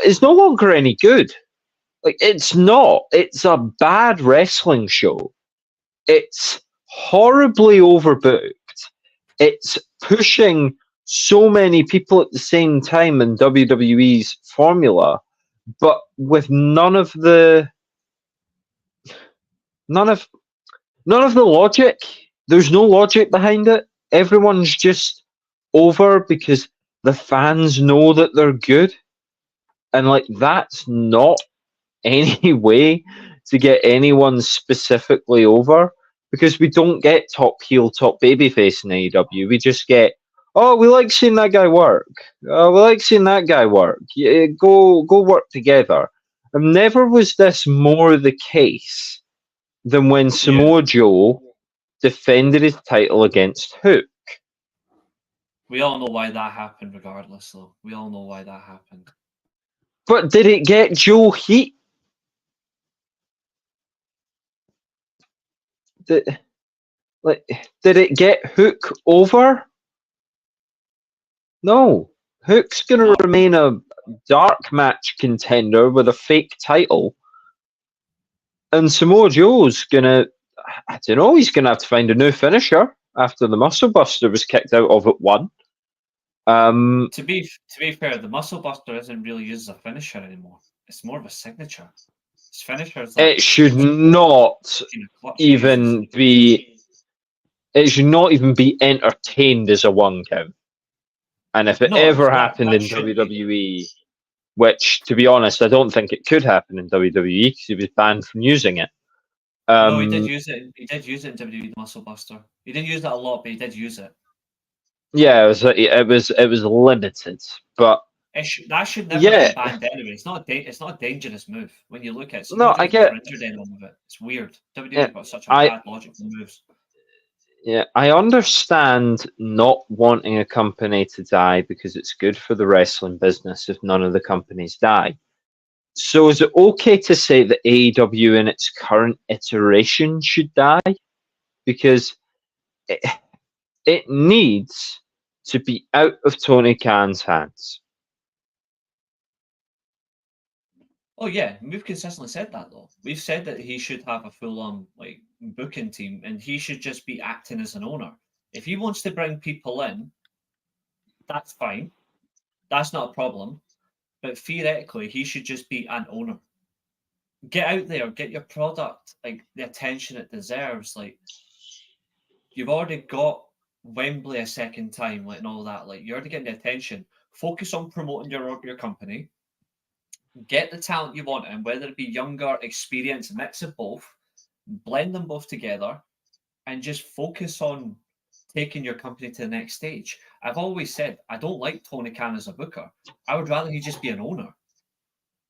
Speaker 2: is no longer any good. Like, it's not. It's a bad wrestling show. It's horribly overbooked. It's pushing so many people at the same time in WWE's formula, but with none of the logic. There's no logic behind it. Everyone's just over because the fans know that they're good, and like, that's not any way to get anyone specifically over, because we don't get top heel, top babyface in AEW. We just get, oh, we like seeing that guy work. We like seeing that guy work. Yeah, go work together. And never was this more the case than when Samoa Joe defended his title against Hook.
Speaker 1: We all know why that happened, regardless, though. We all know why that happened.
Speaker 2: But did it get Joe heat? Did it get Hook over? No. Hook's going to remain a dark match contender with a fake title. And Samoa Joe's going to, I don't know, he's going to have to find a new finisher after the Muscle Buster was kicked out of at 1.
Speaker 1: To be fair, the Muscle Buster isn't really used as a finisher anymore. It's more of a signature. His finisher is
Speaker 2: it should not even be. It should not even be entertained as a 1 count. And if it ever happened in WWE, which, to be honest, I don't think it could happen in WWE because he was banned from using it.
Speaker 1: No, he did use it. He did use it in WWE, the Muscle Buster. He didn't use it a lot, but he did use it.
Speaker 2: Yeah, it was limited, but
Speaker 1: that should never be banned anyway. It's not a dangerous move when you look at it.
Speaker 2: No, I get
Speaker 1: injured anyone with it. It's weird. WWE got such a bad logic for moves.
Speaker 2: Yeah, I understand not wanting a company to die because it's good for the wrestling business if none of the companies die. So is it okay to say that AEW in its current iteration should die? Because it needs to be out of Tony Khan's hands.
Speaker 1: Oh yeah, we've consistently said that though. We've said that he should have a full-on booking team, and he should just be acting as an owner. If he wants to bring people in, that's fine. That's not a problem. But theoretically, he should just be an owner. Get out there, get your product the attention it deserves. You've already got Wembley a second time, and all that. You're already getting the attention. Focus on promoting your company. Get the talent you want, and whether it be younger, experienced, mix of both, blend them both together, and just focus on taking your company to the next stage. I've always said I don't like Tony Khan as a booker. I would rather he just be an owner.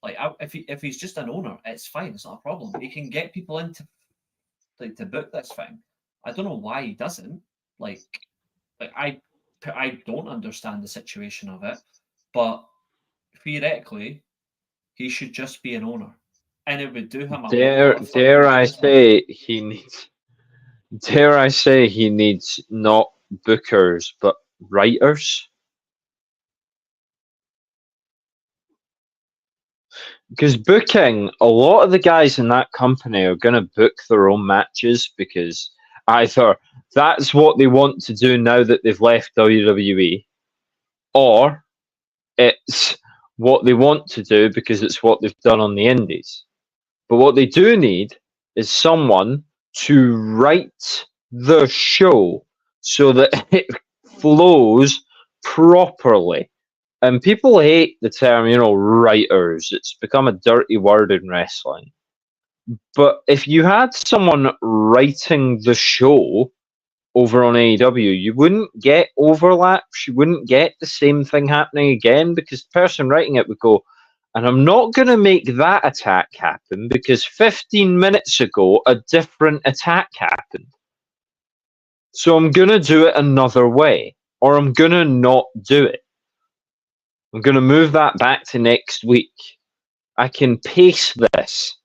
Speaker 1: If he's just an owner, it's fine. It's not a problem. He can get people into to book this thing. I don't know why he doesn't. I don't understand the situation of it, but theoretically, he should just be an owner, and it would do him a lot. Dare I say he
Speaker 2: needs not bookers but writers? Because booking, a lot of the guys in that company are going to book their own matches because either that's what they want to do now that they've left WWE, or it's what they want to do because it's what they've done on the indies. But what they do need is someone to write the show so that it flows properly. And people hate the term, writers. It's become a dirty word in wrestling. But if you had someone writing the show over on AEW, you wouldn't get overlaps. You wouldn't get the same thing happening again because the person writing it would go, and I'm not going to make that attack happen because 15 minutes ago, a different attack happened. So I'm going to do it another way, or I'm going to not do it. I'm going to move that back to next week. I can pace this.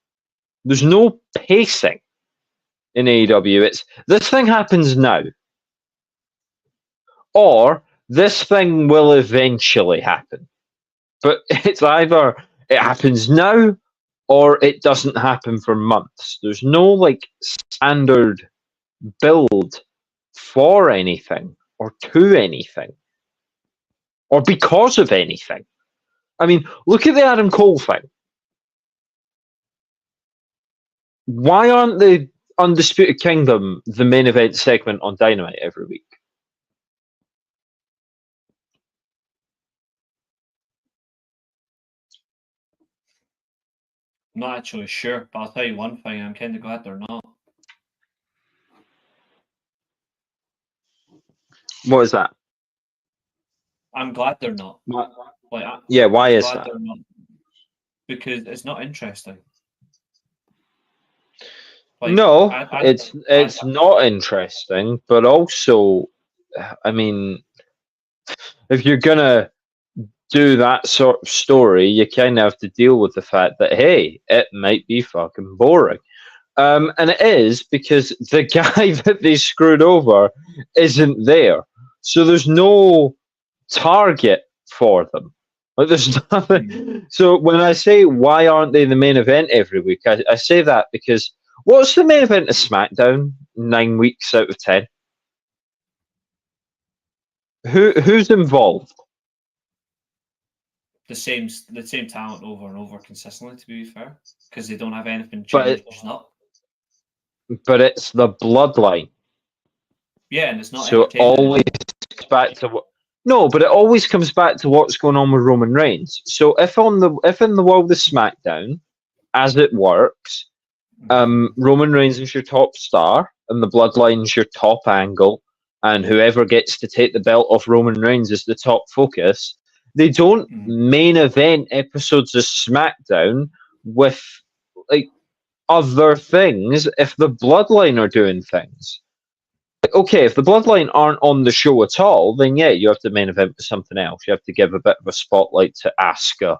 Speaker 2: There's no pacing in AEW. It's this thing happens now, or this thing will eventually happen. But it's either it happens now or it doesn't happen for months. There's no standard build for anything or to anything or because of anything. I mean, look at the Adam Cole thing. Why aren't the Undisputed Kingdom the main event segment on Dynamite every week?
Speaker 1: I'm not actually sure, but I'll tell you one thing, I'm kind of glad they're not.
Speaker 2: What is that?
Speaker 1: I'm glad they're not.
Speaker 2: Why is that?
Speaker 1: Not. Because it's not interesting.
Speaker 2: It's not interesting, but also, I mean, if you're gonna do that sort of story, you kind of have to deal with the fact that, hey, it might be fucking boring. And it is because the guy that they screwed over isn't there. So there's no target for them. Like, there's nothing. So when I say why aren't they the main event every week, I say that because what's the main event of SmackDown 9 weeks out of 10? Who's involved?
Speaker 1: The same talent over and over consistently, to be fair, because they don't have anything
Speaker 2: But
Speaker 1: changing up.
Speaker 2: But it's the bloodline.
Speaker 1: Yeah, and it's not.
Speaker 2: So it always comes back to what. No, but it always comes back to what's going on with Roman Reigns. So if in the world of SmackDown, as it works, Roman Reigns is your top star, and the bloodline's your top angle, and whoever gets to take the belt off Roman Reigns is the top focus. They don't main event episodes of SmackDown with like other things if the bloodline are doing things. Okay, if the bloodline aren't on the show at all, then yeah, you have to main event with something else. You have to give a bit of a spotlight to Asuka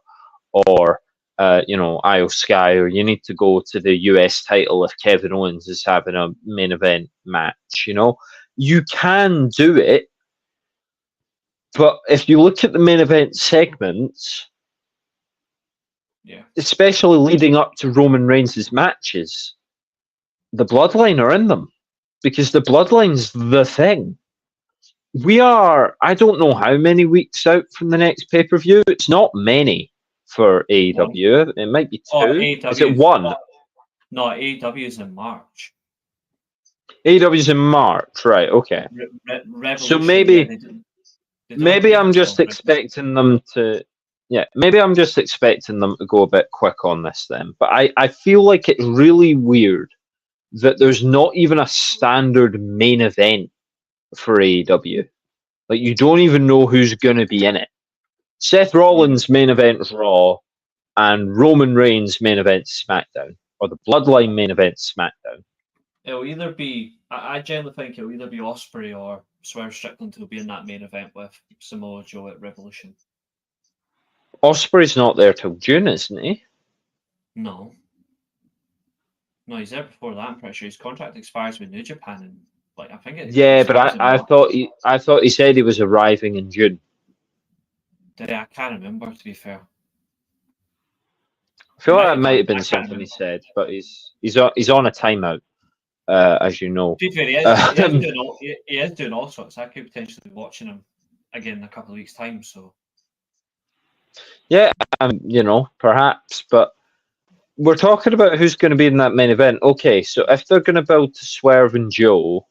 Speaker 2: or Io Sky, or you need to go to the US title if Kevin Owens is having a main event match. You can do it, but if you look at the main event segments, especially leading up to Roman Reigns' matches, the bloodline are in them. Because the bloodline's the thing. We are, I don't know how many weeks out from the next pay-per-view. It's not many for AEW. It might be 2. Is it 1?
Speaker 1: No, AEW is in March.
Speaker 2: AEW's in March, right, okay. So maybe I'm just expecting them to... Yeah, maybe I'm just expecting them to go a bit quick on this then. But I feel like it's really weird that there's not even a standard main event for AEW. Like, you don't even know who's going to be in it. Seth Rollins' main event is Raw, and Roman Reigns' main event is SmackDown, or the Bloodline main event is SmackDown.
Speaker 1: It'll either be, I generally think it'll either be Ospreay or Swerve Strickland who'll be in that main event with Samoa Joe at Revolution.
Speaker 2: Ospreay's not there till June, isn't he?
Speaker 1: No, he's there before that. I'm pretty sure his contract expires with New Japan, and I think it.
Speaker 2: Yeah, but I thought he said he was arriving in June.
Speaker 1: I can't remember, to be fair.
Speaker 2: I feel like that might have been something he said, but he's on a timeout, as you know.
Speaker 1: To be fair, he is doing all sorts. I could potentially be watching him again in a couple of weeks' time. So.
Speaker 2: Yeah, perhaps, but. We're talking about who's going to be in that main event. Okay, so if they're going to build to Swerve and Joe,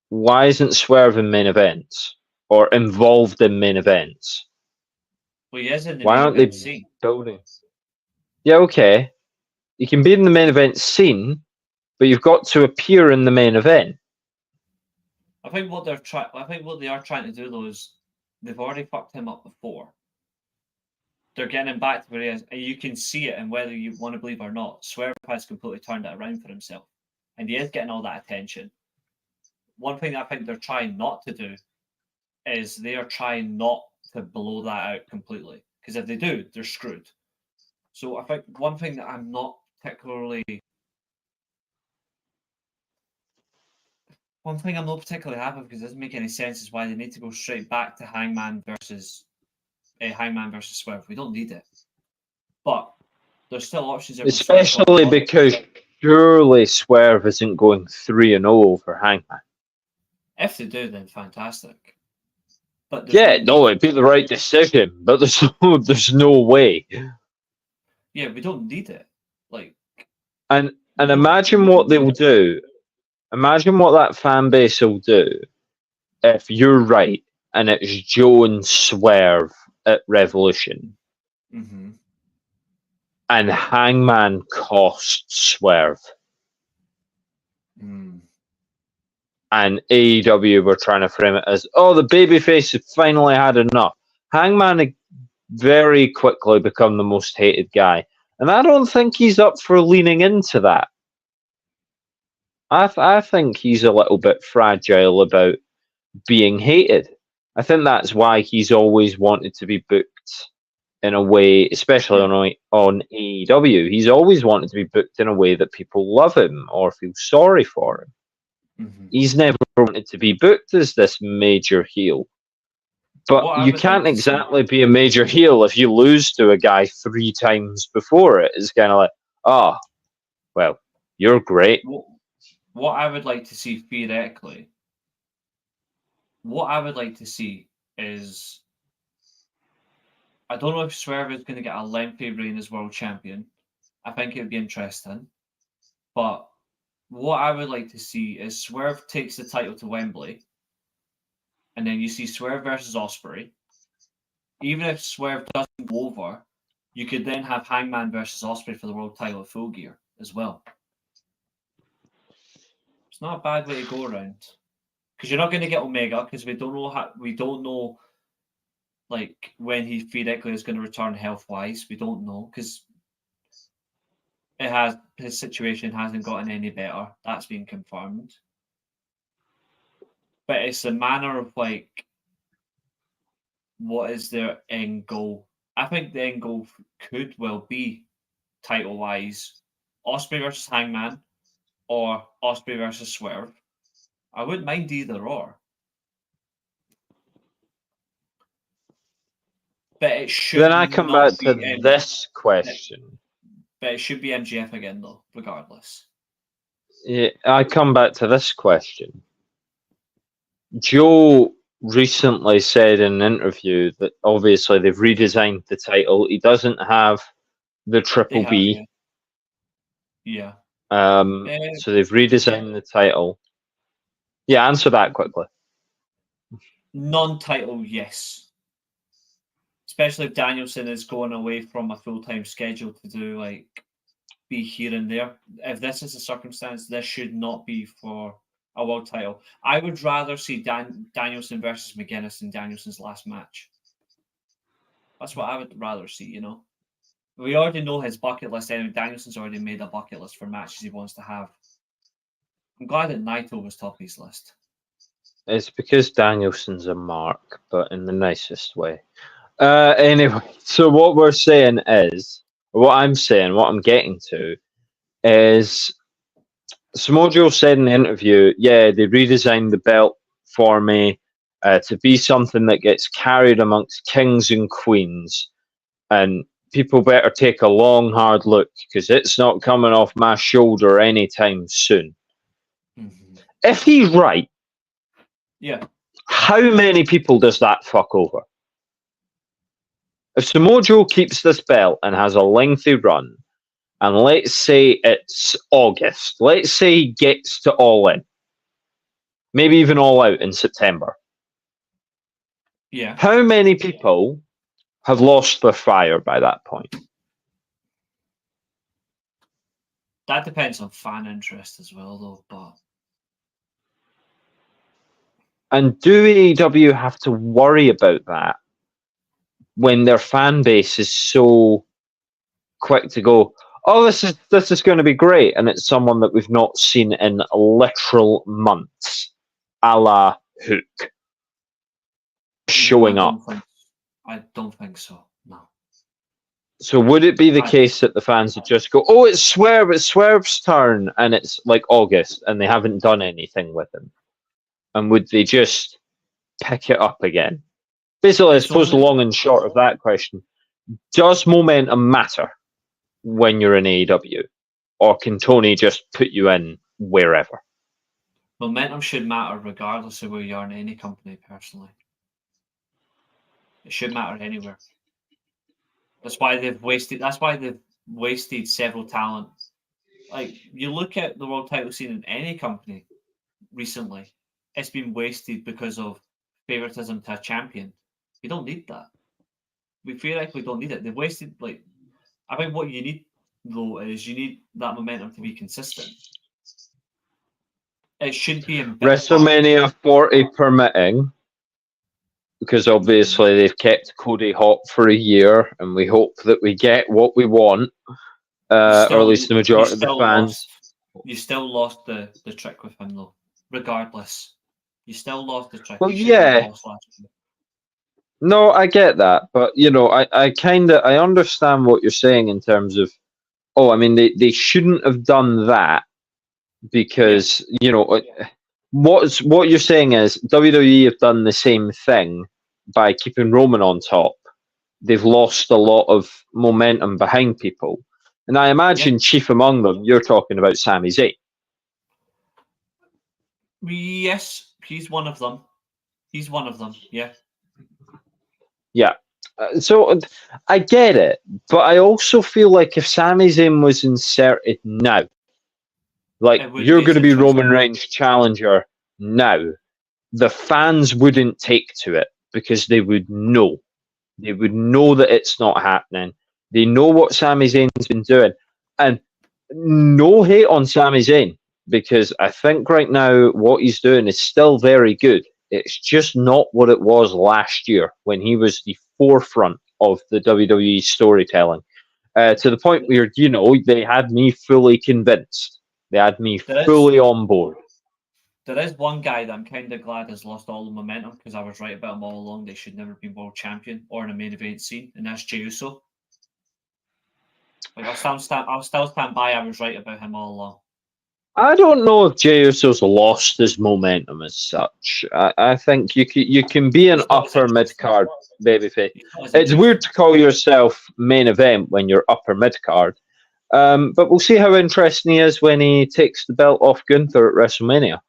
Speaker 2: why isn't Swerve in main events or involved in main events?
Speaker 1: Well, he is in the
Speaker 2: why
Speaker 1: main
Speaker 2: aren't
Speaker 1: event
Speaker 2: they
Speaker 1: scene.
Speaker 2: Building? Yeah, okay. You can be in the main event scene, but you've got to appear in the main event.
Speaker 1: I think what they are trying to do though is they've already fucked him up before. They're getting him back to where he is, and you can see it, and whether you want to believe or not, Swerve has completely turned it around for himself, and he is getting all that attention. One thing that I think they're trying not to do is they are trying not to blow that out completely, because if they do, they're screwed. So I think one thing that I'm not particularly happy because it doesn't make any sense is why they need to go straight back to Hangman versus Swerve. We don't need it. But there's still options.
Speaker 2: Especially because surely Swerve isn't going 3-0 over Hangman.
Speaker 1: If they do, then fantastic. But
Speaker 2: it'd be the right decision, but there's no way.
Speaker 1: Yeah, we don't need it.
Speaker 2: And imagine what they'll do. Imagine what that fan base will do if you're right and it's Joe and Swerve at Revolution.
Speaker 1: Mm-hmm.
Speaker 2: And Hangman costs Swerve.
Speaker 1: Mm.
Speaker 2: And AEW were trying to frame it as, the babyface has finally had enough. Hangman had very quickly become the most hated guy. And I don't think he's up for leaning into that. I think he's a little bit fragile about being hated. I think that's why he's always wanted to be booked in a way, especially on AEW. He's always wanted to be booked in a way that people love him or feel sorry for him.
Speaker 1: Mm-hmm.
Speaker 2: He's never wanted to be booked as this major heel. But
Speaker 1: What I
Speaker 2: you
Speaker 1: would
Speaker 2: can't
Speaker 1: like to see,
Speaker 2: exactly be a major heel if you lose to a guy 3 times before it. It's kind of like, oh, well, you're great.
Speaker 1: what I would like to see theoretically, what I would like to see is, I don't know if Swerve is going to get a lengthy reign as world champion. I think it would be interesting. But what I would like to see is Swerve takes the title to Wembley, and then you see Swerve versus Osprey. Even if Swerve doesn't go over, you could then have Hangman versus Osprey for the world title at Full Gear as well. It's not a bad way to go around, because you're not going to get Omega, because we don't know like when he theoretically is going to return health wise. We don't know, because his situation hasn't gotten any better. That's been confirmed. But it's the manner of like, what is their end goal? I think the end goal could well be, title wise, Osprey versus Hangman or Osprey versus Swerve. I wouldn't mind either or. But it should
Speaker 2: Then I come
Speaker 1: not
Speaker 2: back
Speaker 1: be
Speaker 2: to this question.
Speaker 1: But it should be MGF again, though, regardless.
Speaker 2: Yeah, I come back to this question. Joe recently said in an interview that obviously they've redesigned the title. He doesn't have the Triple B.
Speaker 1: Yeah.
Speaker 2: So they've redesigned the title. Yeah, answer that quickly.
Speaker 1: Non-title, yes. Especially if Danielson is going away from a full-time schedule to do like be here and there. If this is a circumstance, this should not be for a world title. I would rather see Danielson versus McGuinness in Danielson's last match. That's what I would rather see, you know. We already know his bucket list anyway. Danielson's already made a bucket list for matches he wants to have. I'm glad that Naito was top of his list.
Speaker 2: It's because Danielson's a mark, but in the nicest way. Anyway, so what we're saying is, what I'm getting to is, Samoa Joe said in the interview, yeah, they redesigned the belt for me to be something that gets carried amongst kings and queens, and people better take a long, hard look because it's not coming off my shoulder anytime soon.
Speaker 1: Mm-hmm.
Speaker 2: If he's right,
Speaker 1: yeah,
Speaker 2: how many people does that fuck over? If Samoa Joe keeps this belt and has a lengthy run, and let's say it's August, let's say he gets to All In, maybe even All Out in September.
Speaker 1: Yeah.
Speaker 2: How many people have lost their fire by that point?
Speaker 1: That depends on fan interest as well, though. But
Speaker 2: and do AEW have to worry about that when their fan base is so quick to go, oh, this is going to be great, and it's someone that we've not seen in literal months, a la Hook, showing up?
Speaker 1: I don't think so. No.
Speaker 2: So would it be the case that the fans would just go, oh, it's Swerve's turn, and it's like August, and they haven't done anything with him? And would they just pick it up again? Basically, I suppose the long and short of that question, does momentum matter when you're in AEW? Or can Tony just put you in wherever?
Speaker 1: Momentum should matter regardless of where you are in any company, personally. It should matter anywhere. That's why they've wasted several talent. Like, you look at the world title scene in any company recently, it's been wasted because of favoritism to a champion. We don't need that. We feel like we don't need it. They've wasted, like, I think what you need, though, is you need that momentum to be consistent. It should be in
Speaker 2: WrestleMania 40 permitting, because obviously they've kept Cody hot for a year, and we hope that we get what we want, or at least the majority of the fans.
Speaker 1: You still lost the trick with him, though. Regardless, you still lost the trick.
Speaker 2: Well, yeah. No, I get that, but you know, I understand what you're saying in terms of, oh, I mean, they shouldn't have done that because you know what you're saying is WWE have done the same thing by keeping Roman on top, they've lost a lot of momentum behind people. And I imagine chief among them, you're talking about Sami Zayn.
Speaker 1: Yes, he's one of them. He's one of them, yeah.
Speaker 2: Yeah. So I get it, but I also feel like if Sami Zayn was inserted now, like you're going to be Roman Reigns' challenger now, the fans wouldn't take to it because they would know. They would know that it's not happening. They know what Sami Zayn's been doing. And no hate on Sami Zayn, because I think right now what he's doing is still very good. It's just not what it was last year when he was the forefront of the WWE storytelling. To the point where, they had me fully convinced. They had me fully on board.
Speaker 1: There is one guy that I'm kind of glad has lost all the momentum, because I was right about him all along. They should never be world champion or in a main event scene, and that's Jey Uso. Like, I'll still stand by. I was right about him all along.
Speaker 2: I don't know if Jey Uso's lost his momentum as such. I think you can be an upper mid card babyface. It's weird to call yourself main event when you're upper mid card, but we'll see how interesting he is when he takes the belt off Gunther at WrestleMania.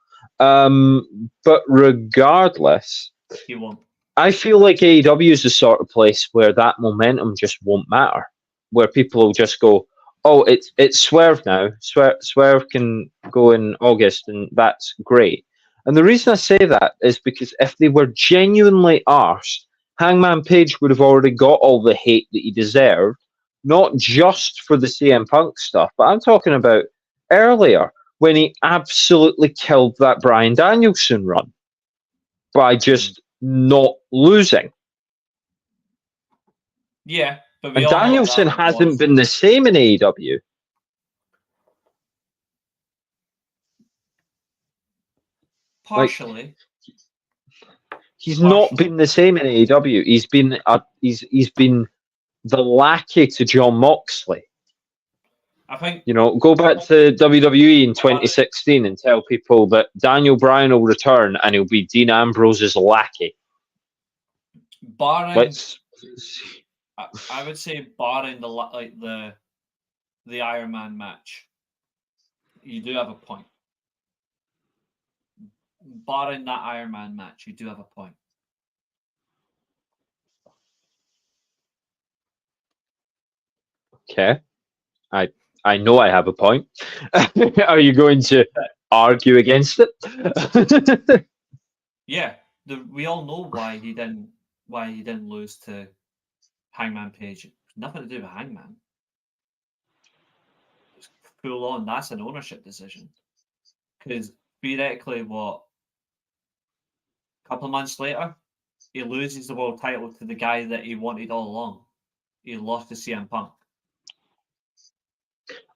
Speaker 2: But regardless,
Speaker 1: he won't.
Speaker 2: I feel like AEW is the sort of place where that momentum just won't matter, where people will just go, "Oh, it's Swerve now. Swerve can go in August, and that's great." And the reason I say that is because if they were genuinely arsed, Hangman Page would have already got all the hate that he deserved, not just for the CM Punk stuff, but I'm talking about earlier when he absolutely killed that Bryan Danielson run by just not losing.
Speaker 1: Yeah. But
Speaker 2: and Danielson hasn't been the same in AEW.
Speaker 1: Partially.
Speaker 2: He's not been the same in AEW. He's been the lackey to Jon Moxley.
Speaker 1: I think,
Speaker 2: go back to WWE in 2016 and tell people that Daniel Bryan will return and he'll be Dean Ambrose's lackey.
Speaker 1: Barring, I would say barring the Iron Man match, you do have a point. Barring that Iron Man match, you do have a point.
Speaker 2: Okay. I know I have a point. Are you going to argue against it?
Speaker 1: Yeah, we all know why he didn't lose to Hangman Page. Nothing to do with Hangman. It's full on. That's an ownership decision. Because theoretically, a couple of months later, he loses the world title to the guy that he wanted all along. He lost to CM Punk.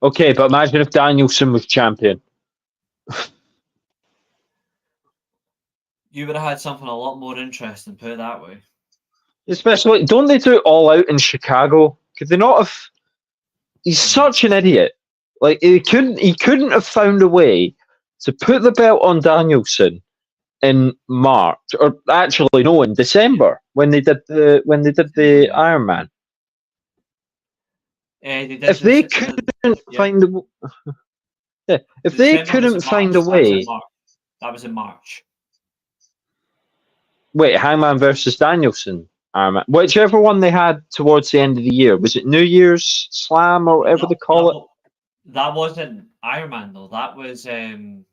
Speaker 2: Okay, but imagine if Danielson was champion.
Speaker 1: You would have had something a lot more interesting, put it that way.
Speaker 2: Especially, don't they do it all out in Chicago? Could they not have? He's such an idiot. Like he couldn't have found a way to put the belt on Danielson in March, or actually no, in December when they did the Iron Man. If they couldn't find a way,
Speaker 1: that was in March.
Speaker 2: Wait, Hangman versus Danielson, Iron Man, whichever one they had towards the end of the year. Was it New Year's Slam or whatever they call it?
Speaker 1: That wasn't Iron Man though. That was
Speaker 2: no,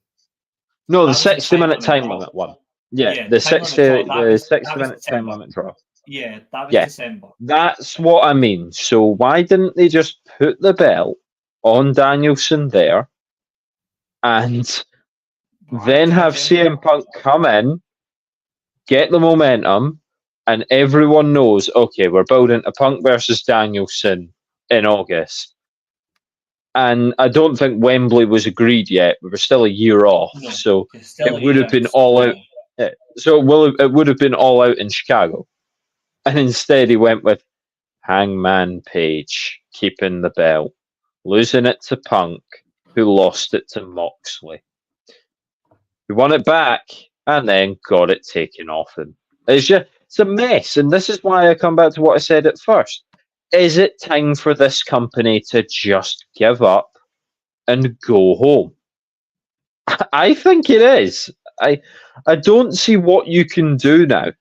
Speaker 2: the 60-minute time limit one. Yeah, the 60-minute time limit draw.
Speaker 1: Yeah, that was December.
Speaker 2: That's what I mean. So why didn't they just put the belt on Danielson there and then have CM Punk come in, get the momentum, and everyone knows, okay, we're building a Punk versus Danielson in August. And I don't think Wembley was agreed yet. We were still a year off, so it would have been all out. So it would have been all out in Chicago. And instead he went with Hangman Page keeping the belt, losing it to Punk, who lost it to Moxley. He won it back and then got it taken off him. It's It's a mess, and this is why I come back to what I said at first. Is it time for this company to just give up and go home? I think it is. I don't see what you can do now.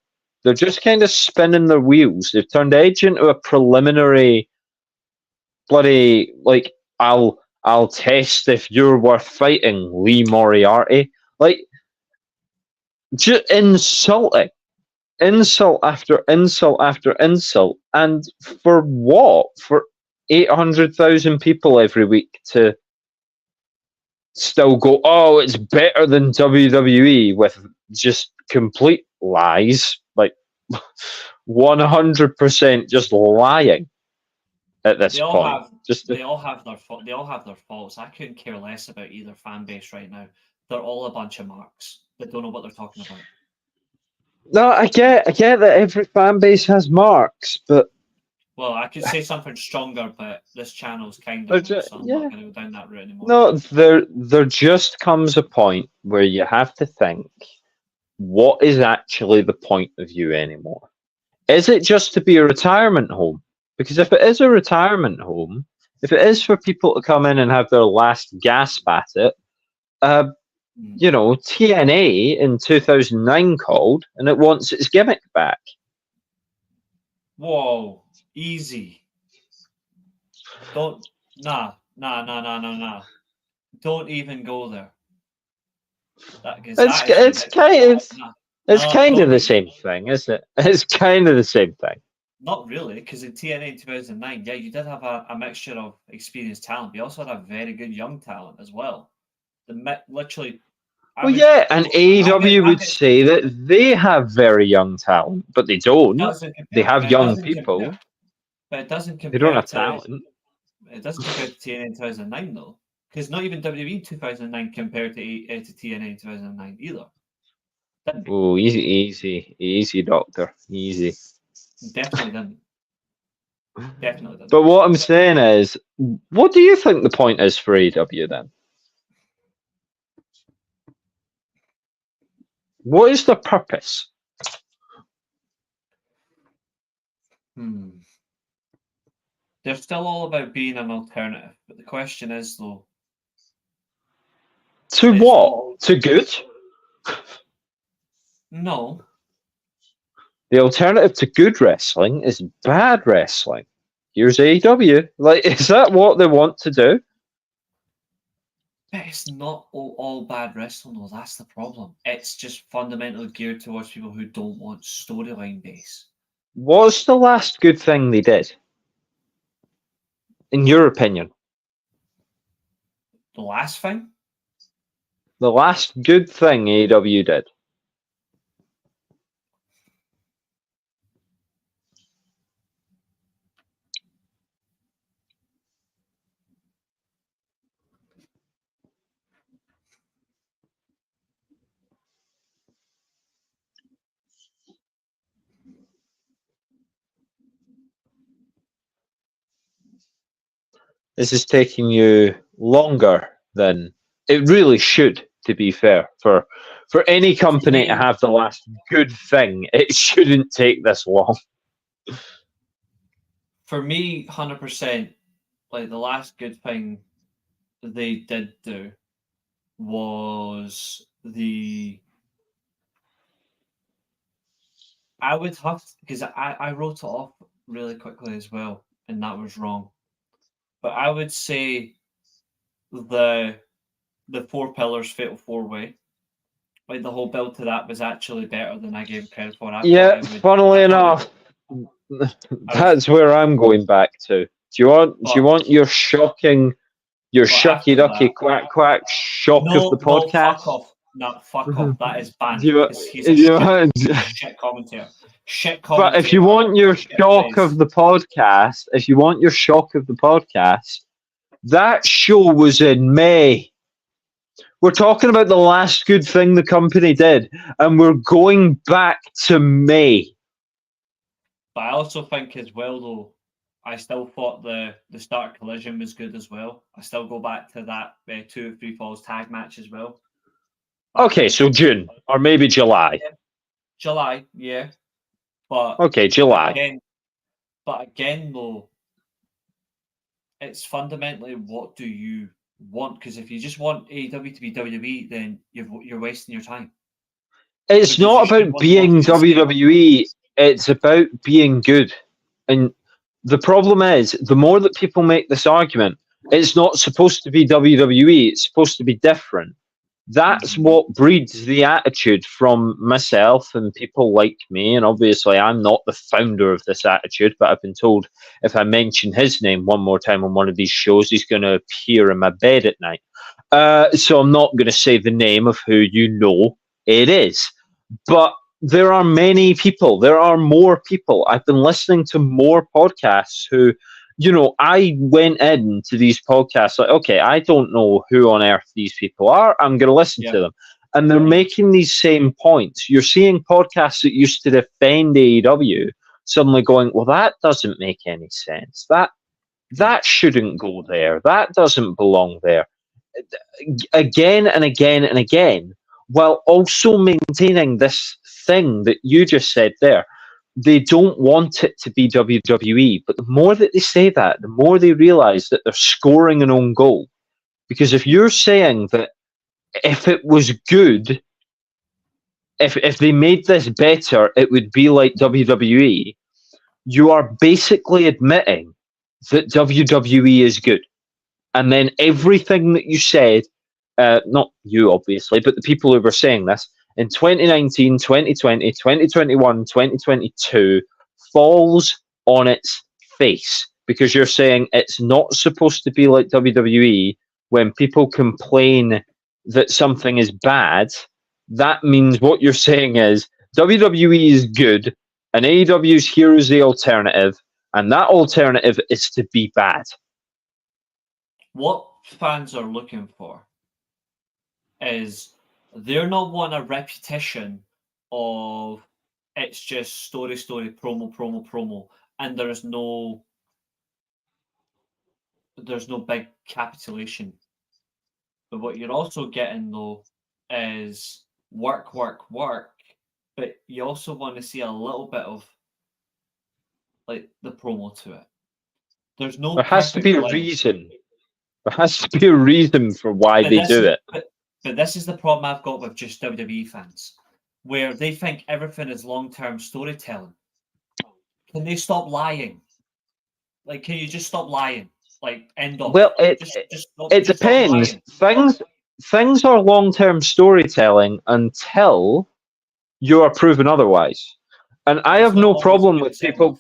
Speaker 2: They're just kind of spinning their wheels. They've turned Edge into a preliminary bloody like I'll test if you're worth fighting, Lee Moriarty. Like just insulting. Insult after insult after insult. And for what? For 800,000 people every week to still go, oh, it's better than WWE with just complete lies, like 100% just lying at this point.
Speaker 1: They all have their faults. I couldn't care less about either fan base right now. They're all a bunch of marks that don't know what they're talking about.
Speaker 2: No, I get that every fan base has marks, but
Speaker 1: well, I could say something stronger, but this channel's kind of so I'm not going to go down that route anymore.
Speaker 2: No, there just comes a point where you have to think, what is actually the point of you anymore? Is it just to be a retirement home? Because if it is a retirement home, if it is for people to come in and have their last gasp at it, you know, TNA in 2009 called, and it wants its gimmick back.
Speaker 1: Whoa, easy. Don't, nah. Don't even go there.
Speaker 2: It's kind of the same thing, isn't it? It's kind of the same thing.
Speaker 1: Not really, because in TNA in 2009, yeah, you did have a mixture of experienced talent. You also had a very good young talent as well. Literally.
Speaker 2: And AEW would say that they have very young talent, but they don't. They have young people.
Speaker 1: But it doesn't compare.
Speaker 2: They don't have talent.
Speaker 1: It doesn't compare to TNA in 2009, though. Because not even WWE in 2009 compared to TNA in 2009 either.
Speaker 2: Oh, easy, Doctor. Easy.
Speaker 1: Definitely didn't.
Speaker 2: But what I'm saying is, what do you think the point is for AEW then? What is the purpose?
Speaker 1: They're still all about being an alternative, but the question is, though,
Speaker 2: to what? To good?
Speaker 1: No.
Speaker 2: The alternative to good wrestling is bad wrestling. Here's AEW. Like, is that what they want to do?
Speaker 1: But it's not all bad wrestling, though. That's the problem. It's just fundamentally geared towards people who don't want storyline base.
Speaker 2: What's the last good thing they did? In your opinion?
Speaker 1: The last thing?
Speaker 2: The last good thing AEW did. This is taking you longer than it really should, to be fair. For any company to have the last good thing, it shouldn't take this long.
Speaker 1: For me, 100%, like the last good thing they did do was I would have, because I wrote it off really quickly as well, and that was wrong. But I would say the 4 pillars fatal 4-way, like the whole build to that was actually better than I gave credit for.
Speaker 2: Funnily enough, that's where I'm going back to. Do you want your shocking, your shucky ducky quack quack shock of the podcast?
Speaker 1: Fuck off. No, fuck off. That is banned. He's a shit commentator.
Speaker 2: But if you want your shock of the podcast, that show was in May. We're talking about the last good thing the company did, and we're going back to May.
Speaker 1: But I also think as well, though, I still thought the Start Collision was good as well. I still go back to that 2 or 3 falls tag match as well.
Speaker 2: Okay, so June or maybe July.
Speaker 1: Yeah. July, yeah. But
Speaker 2: Okay, July.
Speaker 1: Again, though, it's fundamentally what do you want? Because if you just want AEW to be WWE, then you're wasting your time.
Speaker 2: It's
Speaker 1: Because you
Speaker 2: not
Speaker 1: should
Speaker 2: about
Speaker 1: want
Speaker 2: being
Speaker 1: more to say.
Speaker 2: WWE. It's about being good. And the problem is, the more that people make this argument, it's not supposed to be WWE. It's supposed to be different. That's what breeds the attitude from myself and people like me. And obviously, I'm not the founder of this attitude, but I've been told if I mention his name one more time on one of these shows, he's going to appear in my bed at night. So I'm not going to say the name of who you know it is. But there are many people, there are more people. I've been listening to more podcasts who, I went into these podcasts like, okay, I don't know who on earth these people are. I'm going to listen to them. And they're making these same points. You're seeing podcasts that used to defend AEW suddenly going, well, that doesn't make any sense. That shouldn't go there. That doesn't belong there. Again and again and again, while also maintaining this thing that you just said there. They don't want it to be WWE, but the more that they say that, the more they realize that they're scoring an own goal. Because if you're saying that if it was good, if they made this better, it would be like WWE, you are basically admitting that WWE is good. And then everything that you said, not you obviously, but the people who were saying this, in 2019, 2020, 2021, 2022 falls on its face because you're saying it's not supposed to be like WWE. When people complain that something is bad, that means what you're saying is WWE is good and AEW's here is the alternative, and that alternative is to be bad.
Speaker 1: What fans are looking for is they're not wanting a repetition of it's just story, promo, and there's no big capitulation. But what you're also getting though is work, but you also want to see a little bit of like the promo to it. There's no.
Speaker 2: There has to be a reason. There has to be a reason for why they do it.
Speaker 1: But this is the problem I've got with just WWE fans, where they think everything is long-term storytelling. Can they stop lying? Like, can you just stop lying? Like, end of.
Speaker 2: Well, it
Speaker 1: depends.
Speaker 2: Things are long-term storytelling until you are proven otherwise. And I have no problem with people.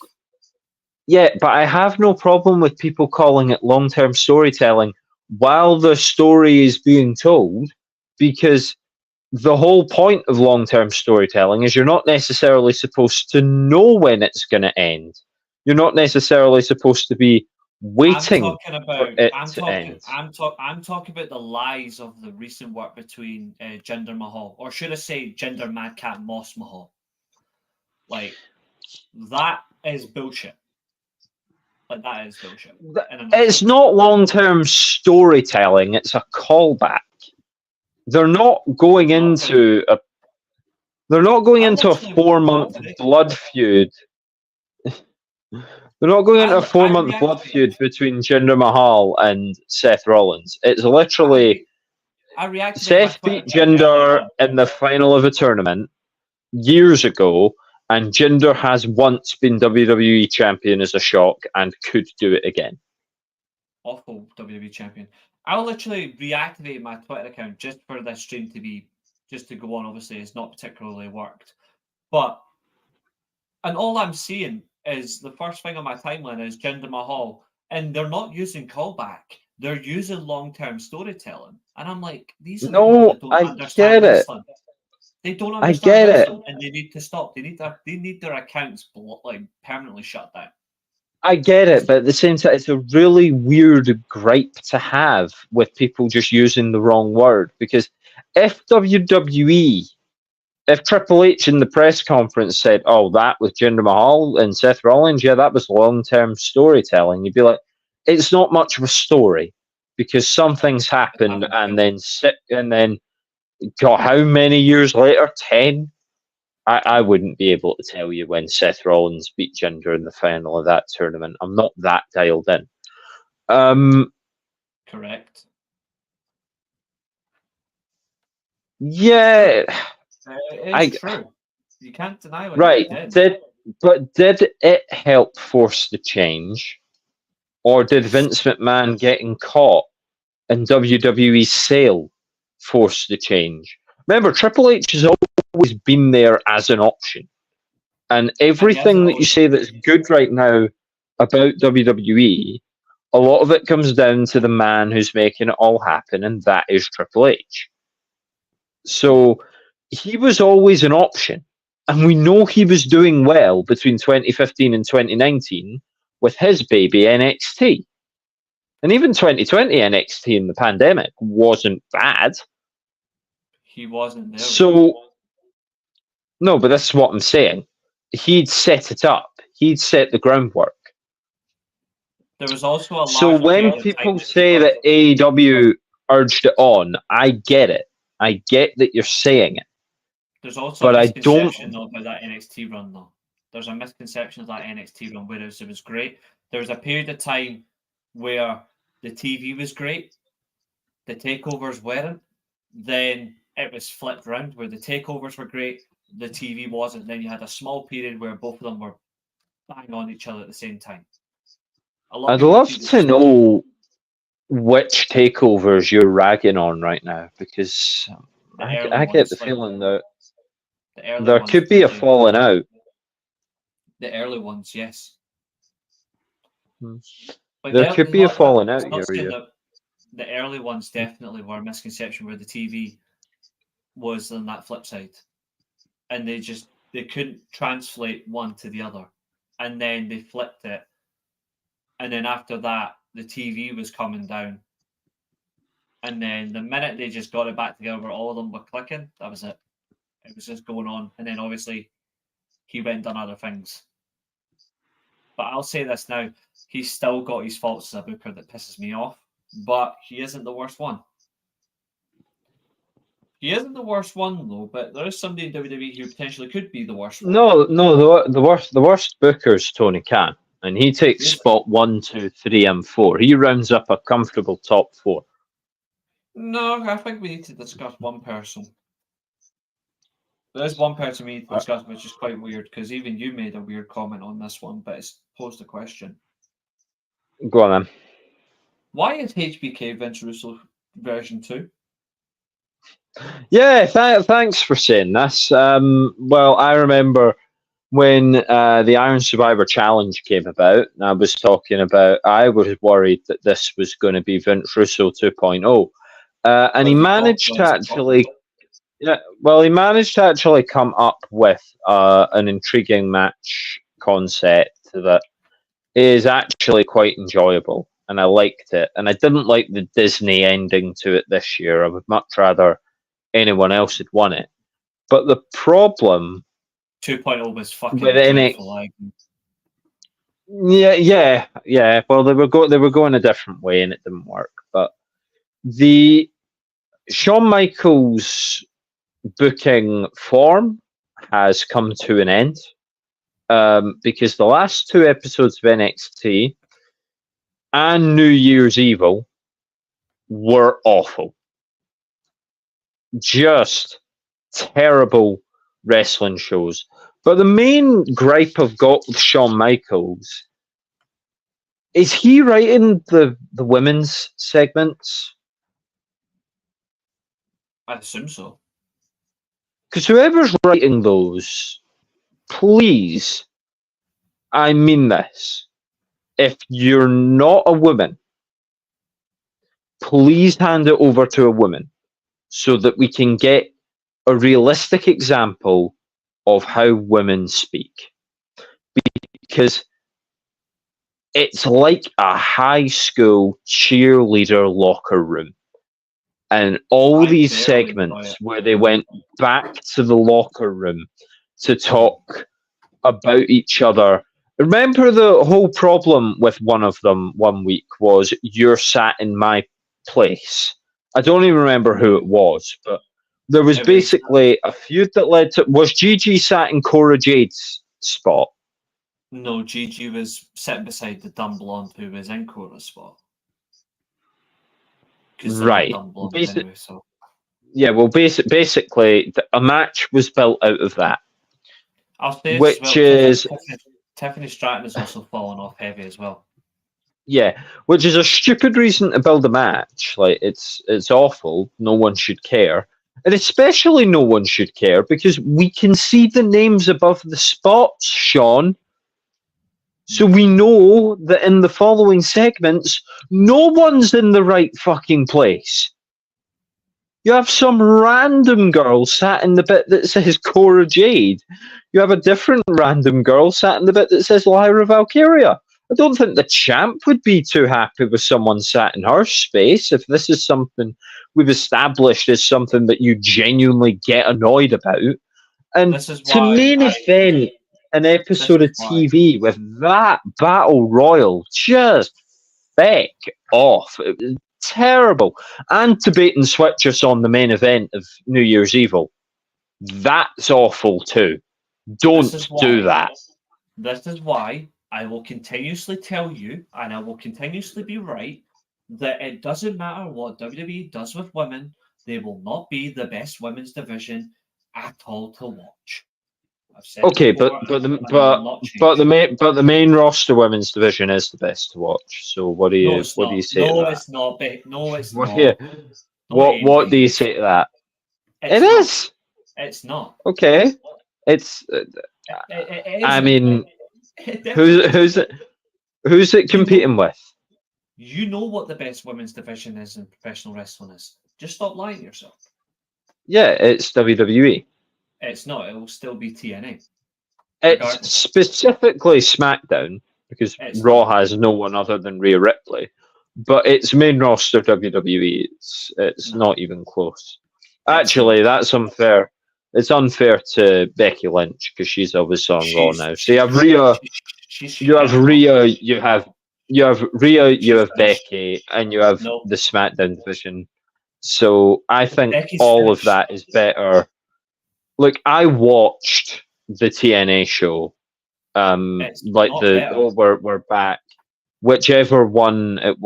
Speaker 2: Yeah, but I have no problem with people calling it long-term storytelling while the story is being told, because the whole point of long-term storytelling is you're not necessarily supposed to know when it's going to end. You're not necessarily supposed to be waiting for it to end.
Speaker 1: I'm talking about the lies of the recent work between Jinder Mahal, or should I say Jinder Madcap Moss Mahal. Like, that is bullshit. Like, that is bullshit.
Speaker 2: It's not long-term storytelling, it's a callback. They're not going into a 4-month blood feud. They're not going into a 4-month blood feud between Jinder Mahal and Seth Rollins. It's literally Seth beat Jinder in the final of a tournament years ago, and Jinder has once been WWE champion as a shock and could do it again.
Speaker 1: Awful WWE champion. I'll literally reactivate my Twitter account just for this stream to go on. Obviously, it's not particularly worked. And all I'm seeing is the first thing on my timeline is Jinder Mahal, and they're not using callback. They're using long-term storytelling. And I'm like, these are
Speaker 2: no, people that don't understand wrestling.
Speaker 1: They don't understand wrestling, and they need to stop. They need their accounts like permanently shut down.
Speaker 2: I get it, but at the same time, it's a really weird gripe to have with people just using the wrong word. Because if Triple H in the press conference said, "Oh, that was Jinder Mahal and Seth Rollins, yeah, that was long-term storytelling," you'd be like, "It's not much of a story because something's happened, and then God, how many years later? 10? I wouldn't be able to tell you when Seth Rollins beat Jinder in the final of that tournament. I'm not that dialed in.
Speaker 1: Correct.
Speaker 2: Yeah,
Speaker 1: It's true. You can't deny what
Speaker 2: right.
Speaker 1: he did.
Speaker 2: Did it help force the change, or did Vince McMahon getting caught in WWE's sale force the change? Remember, Triple H has always been there as an option. And everything that you say that's good right now about WWE, a lot of it comes down to the man who's making it all happen, and that is Triple H. So he was always an option. And we know he was doing well between 2015 and 2019 with his baby NXT. And even 2020 NXT in the pandemic wasn't bad.
Speaker 1: He wasn't there.
Speaker 2: So, no, but that's what I'm saying. He'd set it up. He'd set the groundwork.
Speaker 1: There was also a large
Speaker 2: So when people say that AEW urged it on, I get it. I get that you're saying it.
Speaker 1: There's also a misconception about that NXT run, though. There's a misconception of that NXT run, whereas it was great. There was a period of time where the TV was great, the takeovers weren't. Then it was flipped around, where the takeovers were great, the TV wasn't. Then you had a small period where both of them were bang on each other at the same time.
Speaker 2: I'd love to know which takeovers you're ragging on right now, because I get the feeling that there could be a falling out.
Speaker 1: The early ones, yes.
Speaker 2: There could be a falling out here.
Speaker 1: The early ones definitely were a misconception where the TV was on that flip side. And they couldn't translate one to the other. And then they flipped it. And then after that, the TV was coming down. And then the minute they just got it back together where all of them were clicking, that was it. It was just going on. And then obviously he went and done other things. But I'll say this now, he's still got his faults as a booker that pisses me off, but he isn't the worst one. He isn't the worst one though, but there is somebody in WWE who potentially could be the worst one.
Speaker 2: No, the worst booker's Tony Khan, and he takes spot 1, 2, 3, and 4. He rounds up a comfortable top 4.
Speaker 1: No, I think we need to discuss one person. There's one person we need to discuss, which is quite weird, because even you made a weird comment on this one, but it's posed a question.
Speaker 2: Go on, then.
Speaker 1: Why is HBK Vince Russo version 2?
Speaker 2: Yeah, thanks for saying this. Well, I remember when the Iron Survivor Challenge came about, and I was talking about, I was worried that this was going to be Vince Russo 2.0. And he managed to actually... Yeah, well, he managed to actually come up with an intriguing match concept that is actually quite enjoyable, and I liked it. And I didn't like the Disney ending to it this year. I would much rather anyone else had won it. But the problem
Speaker 1: 2.0 was fucking
Speaker 2: dreadful. Yeah. Well, they were going a different way, and it didn't work. But the Shawn Michaels booking form has come to an end, because the last 2 episodes of NXT and New Year's Evil were awful. Just terrible wrestling shows. But the main gripe I've got with Shawn Michaels is he writing the women's segments?
Speaker 1: I assume so.
Speaker 2: Because whoever's writing those, please, I mean this, if you're not a woman, please hand it over to a woman so that we can get a realistic example of how women speak. Because it's like a high school cheerleader locker room. And all these segments where they went back to the locker room to talk about each other. Remember, the whole problem with one of them one week was, you're sat in my place. I don't even remember who it was, but There was
Speaker 1: It was-
Speaker 2: basically a feud that led to. Was Gigi sat in Cora Jade's spot?
Speaker 1: No, Gigi was sitting beside the dumb blonde who was in Cora's spot. 'Cause they're the
Speaker 2: Right.
Speaker 1: dumb blondes
Speaker 2: Basi-
Speaker 1: anyway, so.
Speaker 2: Yeah, well, basically, a match was built out of that.
Speaker 1: I'll say as
Speaker 2: Which
Speaker 1: well,
Speaker 2: is-
Speaker 1: Tiffany Stratton has also fallen off heavy as well.
Speaker 2: Yeah, which is a stupid reason to build a match. Like, it's awful. No one should care. And especially no one should care because we can see the names above the spots, Sean. So we know that in the following segments, no one's in the right fucking place. You have some random girl sat in the bit that says Cora Jade. You have a different random girl sat in the bit that says Lyra Valkyria. I don't think the champ would be too happy with someone sat in her space if this is something we've established as something that you genuinely get annoyed about. And
Speaker 1: This is
Speaker 2: to
Speaker 1: why
Speaker 2: main event an episode of
Speaker 1: This is why.
Speaker 2: TV with that battle royal, just feck off. It was terrible. And to bait and switch us on the main event of New Year's Evil. That's awful too. Don't
Speaker 1: This is
Speaker 2: do
Speaker 1: why-
Speaker 2: that.
Speaker 1: This is why I will continuously tell you, and I will continuously be right, that it doesn't matter what WWE does with women, they will not be the best women's division at all to watch. I've said it
Speaker 2: Okay,
Speaker 1: before,
Speaker 2: but
Speaker 1: and it will not change.
Speaker 2: the main roster women's division is the best to watch. So what do you
Speaker 1: it's
Speaker 2: what do
Speaker 1: not.
Speaker 2: you say to
Speaker 1: No,
Speaker 2: that?
Speaker 1: it's not. No, it's
Speaker 2: What
Speaker 1: not.
Speaker 2: do you-
Speaker 1: Don't
Speaker 2: what do you
Speaker 1: envy.
Speaker 2: say to that?
Speaker 1: It's
Speaker 2: It
Speaker 1: not.
Speaker 2: is
Speaker 1: It's not.
Speaker 2: okay. It's
Speaker 1: It
Speaker 2: I
Speaker 1: isn't.
Speaker 2: mean,
Speaker 1: It definitely isn't.
Speaker 2: who's it competing with?
Speaker 1: You know what the best women's division is in professional wrestling is. Just stop lying to yourself.
Speaker 2: Yeah, it's WWE.
Speaker 1: It's not. It will still be TNA.
Speaker 2: It's
Speaker 1: Regardless.
Speaker 2: specifically SmackDown because
Speaker 1: It's
Speaker 2: Raw
Speaker 1: not.
Speaker 2: has no one other than Rhea Ripley, but it's main roster WWE. It's
Speaker 1: No.
Speaker 2: not even close. Actually, that's unfair. It's unfair to Becky Lynch because she's obviously on Raw now. So you have Rhea, you have Rhea, you have Rhea, you have Becky, and you have
Speaker 1: No.
Speaker 2: the SmackDown division. So I think
Speaker 1: Becky's
Speaker 2: all of
Speaker 1: finished.
Speaker 2: that is better. Look, I watched the TNA show.
Speaker 1: It's
Speaker 2: Like
Speaker 1: not
Speaker 2: the
Speaker 1: better.
Speaker 2: we're back. Whichever one, the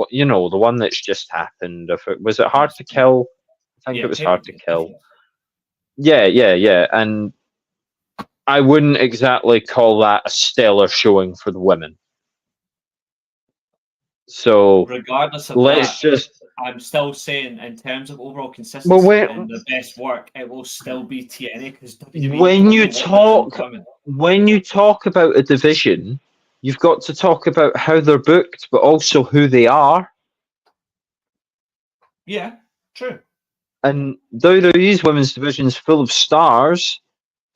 Speaker 2: one that's just happened. If it was it Hard to Kill, I think
Speaker 1: Yeah,
Speaker 2: it was Hard to
Speaker 1: pay-per-view.
Speaker 2: Kill. Yeah. And I wouldn't exactly call that a stellar showing for the women. So
Speaker 1: Regardless of
Speaker 2: let's
Speaker 1: that,
Speaker 2: just.
Speaker 1: I'm still saying in terms of overall consistency and the best work, it will still be TNA because
Speaker 2: When you talk about a division, you've got to talk about how they're booked, but also who they are.
Speaker 1: Yeah, true.
Speaker 2: And WWE's women's division is full of stars,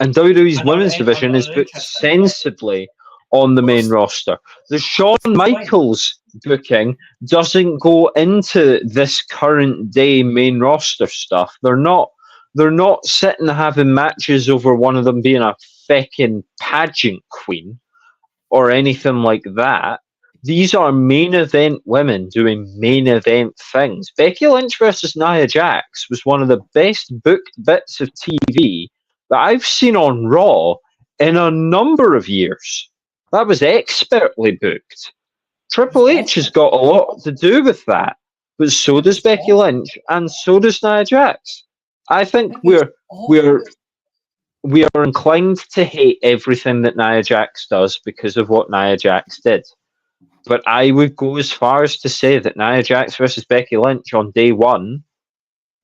Speaker 2: and WWE's
Speaker 1: And
Speaker 2: women's
Speaker 1: they're
Speaker 2: division is booked
Speaker 1: interesting.
Speaker 2: sensibly on the main roster. The Shawn Michaels booking doesn't go into this current day main roster stuff. They're not sitting having matches over one of them being a feckin' pageant queen or anything like that. These are main event women doing main event things. Becky Lynch versus Nia Jax was one of the best booked bits of TV that I've seen on Raw in a number of years. That was expertly booked. Triple H has got a lot to do with that, but so does Becky Lynch and so does Nia Jax. I think we are inclined to hate everything that Nia Jax does because of what Nia Jax did. But I would go as far as to say that Nia Jax versus Becky Lynch on day one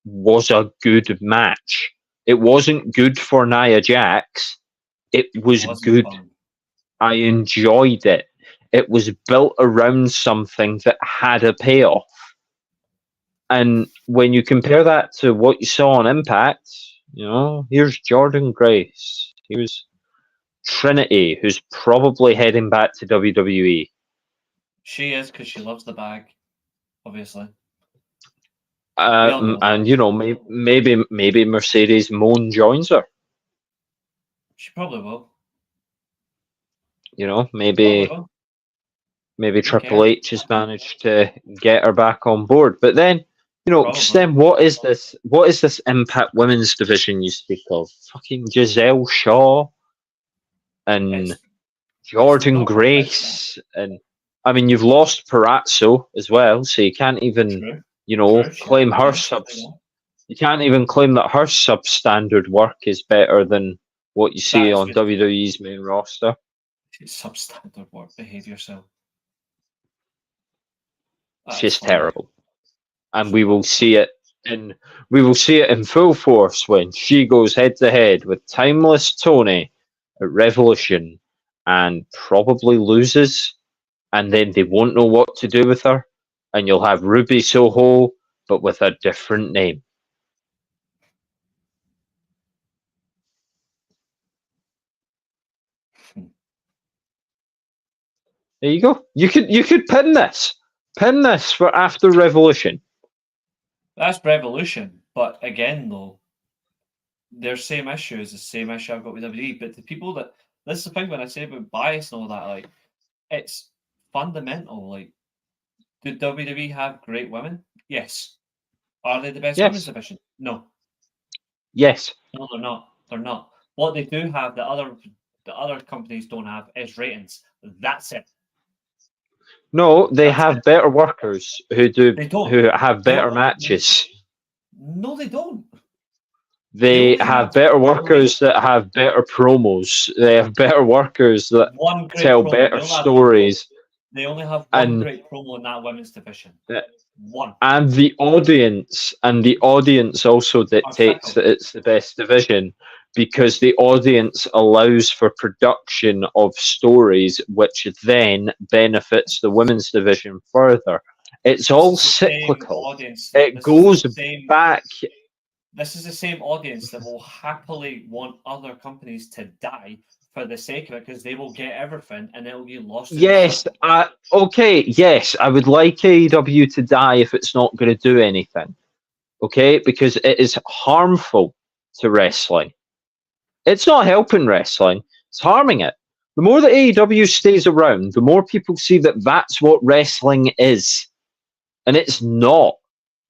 Speaker 2: was a good match. It wasn't good for Nia Jax. It was good.
Speaker 1: Fun.
Speaker 2: I enjoyed it. It was built around something that had a payoff. And when you compare that to what you saw on Impact, here's Jordan Grace. Here's Trinity, who's probably heading back to WWE.
Speaker 1: She is because she loves the bag, obviously.
Speaker 2: And maybe Mercedes Moan joins her.
Speaker 1: She probably will.
Speaker 2: Maybe Triple H has managed to get her back on board. But then You know,
Speaker 1: Probably.
Speaker 2: Stem, what is this? What is this Impact Women's Division you speak of? Fucking Giselle Shaw and
Speaker 1: It's
Speaker 2: Jordan
Speaker 1: not
Speaker 2: Grace, and I mean, you've lost Parazzo as well, so you can't even,
Speaker 1: true. True.
Speaker 2: claim her
Speaker 1: Absolutely
Speaker 2: subs.
Speaker 1: not.
Speaker 2: You can't even claim that her substandard work is better than what you see
Speaker 1: That is
Speaker 2: on
Speaker 1: just
Speaker 2: WWE's main roster.
Speaker 1: substandard work. Behave yourself.
Speaker 2: It's
Speaker 1: That's
Speaker 2: just
Speaker 1: funny.
Speaker 2: terrible, and we will see it in full force when she goes head to head with Timeless Tony at Revolution, and probably loses, and then they won't know what to do with her, and you'll have Ruby Soho, but with a different name. There you go. You could pin this for after Revolution.
Speaker 1: That's Revolution, but again, though, their same issue is the same issue I've got with WWE. But the people that this is the thing when I say about bias and all that, like it's fundamental. Like, do WWE have great women? Yes. Are they the best women's
Speaker 2: Yes.
Speaker 1: division? No.
Speaker 2: Yes.
Speaker 1: No, they're not. They're not. What they do have that the other companies don't have is ratings. That's it.
Speaker 2: No, they
Speaker 1: That's
Speaker 2: have
Speaker 1: it.
Speaker 2: better workers
Speaker 1: They don't.
Speaker 2: who have
Speaker 1: They
Speaker 2: better
Speaker 1: don't.
Speaker 2: matches.
Speaker 1: No, they don't.
Speaker 2: They
Speaker 1: only
Speaker 2: have
Speaker 1: have
Speaker 2: better workers that have better promos. They have better workers that
Speaker 1: one great
Speaker 2: tell
Speaker 1: promo.
Speaker 2: better stories.
Speaker 1: They only have one
Speaker 2: And
Speaker 1: great promo in that women's division. One.
Speaker 2: and the audience also dictates
Speaker 1: fickle.
Speaker 2: that it's the best division, because the audience allows for production of stories which then benefits the women's division further. It's all cyclical. It goes back.
Speaker 1: This is the same audience that will happily want other companies to die for the sake of it, because they will get everything and it will be lost.
Speaker 2: Yes, okay, yes, I would like AEW to die if it's not going to do anything. Okay, because it is harmful to wrestling. It's not helping wrestling, it's harming it. The more that AEW stays around, the more people see that that's what wrestling is. And it's not.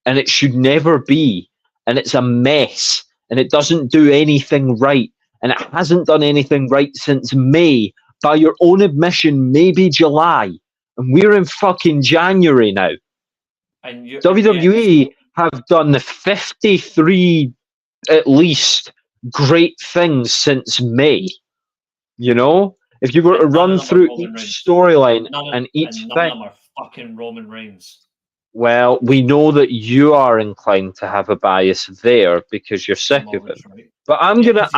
Speaker 2: And it should never be. And it's a mess. And it doesn't do anything right. And it hasn't done anything right since May. By your own admission, maybe July. And we're in fucking January now.
Speaker 1: And
Speaker 2: WWE have done the 53 at least great things since May. You know, if you were to run through each storyline and each
Speaker 1: none
Speaker 2: thing,
Speaker 1: of them are fucking Roman Reigns.
Speaker 2: well, we know that you are inclined to have a bias there because you're sick of it.
Speaker 1: Right.
Speaker 2: But I'm gonna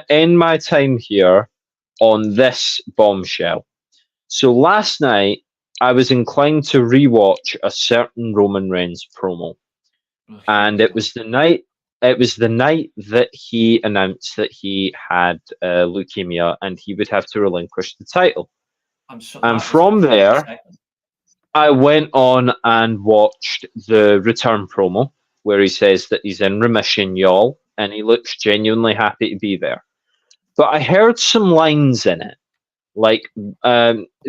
Speaker 2: end my time here on this bombshell. So last night I was inclined to rewatch a certain Roman Reigns promo, and it was the night that he announced that he had leukemia and he would have to relinquish the title. And from there, I went on and watched the return promo where he says that he's in remission, y'all, and he looks genuinely happy to be there. But I heard some lines in it, like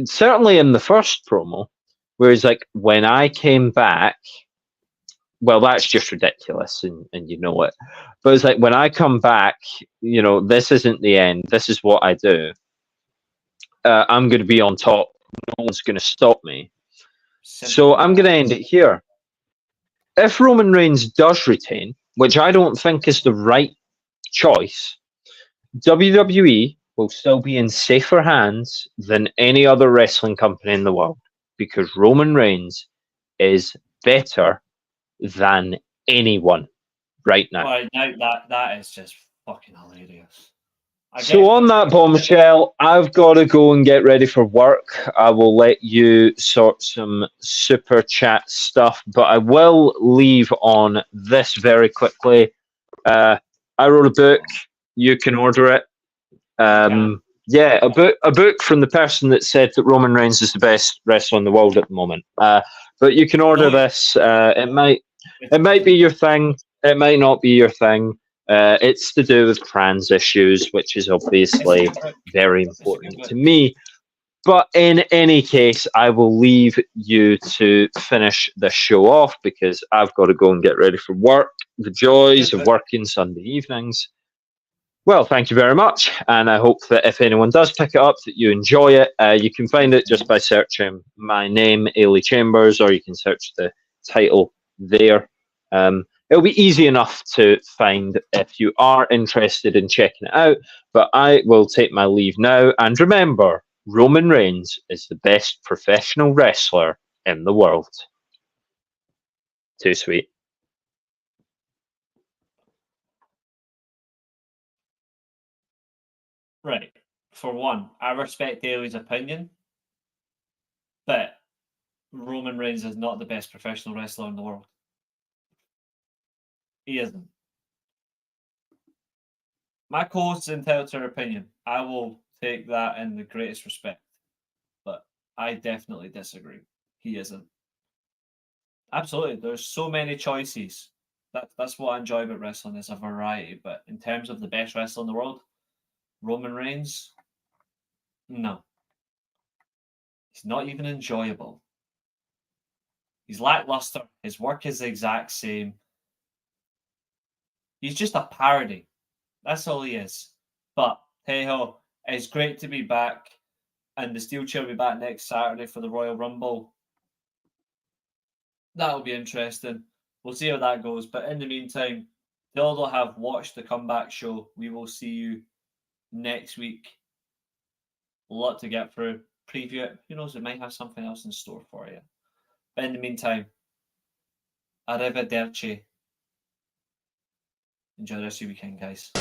Speaker 2: certainly in the first promo, where he's like, when I came back, well, that's just ridiculous, and you know it. But it's like, when I come back, you know, this isn't the end. This is what I do. I'm going to be on top. No one's going to stop me. So I'm going to end it here. If Roman Reigns does retain, which I don't think is the right choice, WWE will still be in safer hands than any other wrestling company in the world, because Roman Reigns is better than anyone right now.
Speaker 1: Well, that is just fucking hilarious.
Speaker 2: So on that bombshell, I've got to go and get ready for work. I will let you sort some super chat stuff, but I will leave on this very quickly. I wrote a book. You can order it. Yeah, a book from the person that said that Roman Reigns is the best wrestler in the world at the moment. But you can order this. It might be your thing. It might not be your thing. It's to do with trans issues, which is obviously very important to me. But in any case, I will leave you to finish the show off because I've got to go and get ready for work. The joys of working Sunday evenings. Well, thank you very much. And I hope that if anyone does pick it up, that you enjoy it. You can find it just by searching my name, Eilidh Chambers, or you can search the title there. It'll be easy enough to find if you are interested in checking it out. But I will take my leave now. And remember, Roman Reigns is the best professional wrestler in the world. Too sweet.
Speaker 1: Right. For one, I respect Eilidh's opinion, but Roman Reigns is not the best professional wrestler in the world. He isn't. My co-host is entitled to her opinion. I will take that in the greatest respect. But I definitely disagree. He isn't. Absolutely. There's so many choices. That's what I enjoy about wrestling, is a variety. But in terms of the best wrestler in the world, Roman Reigns, no. He's not even enjoyable. He's lackluster. His work is the exact same. He's just a parody. That's all he is. But hey ho, it's great to be back. And the Steelchair will be back next Saturday for the Royal Rumble. That'll be interesting. We'll see how that goes. But in the meantime, to all that have watched the comeback show, we will see you next week. A lot to get through. Preview it. Who knows, we might have something else in store for you. But in the meantime, arrivederci. Enjoy the rest of your weekend, guys.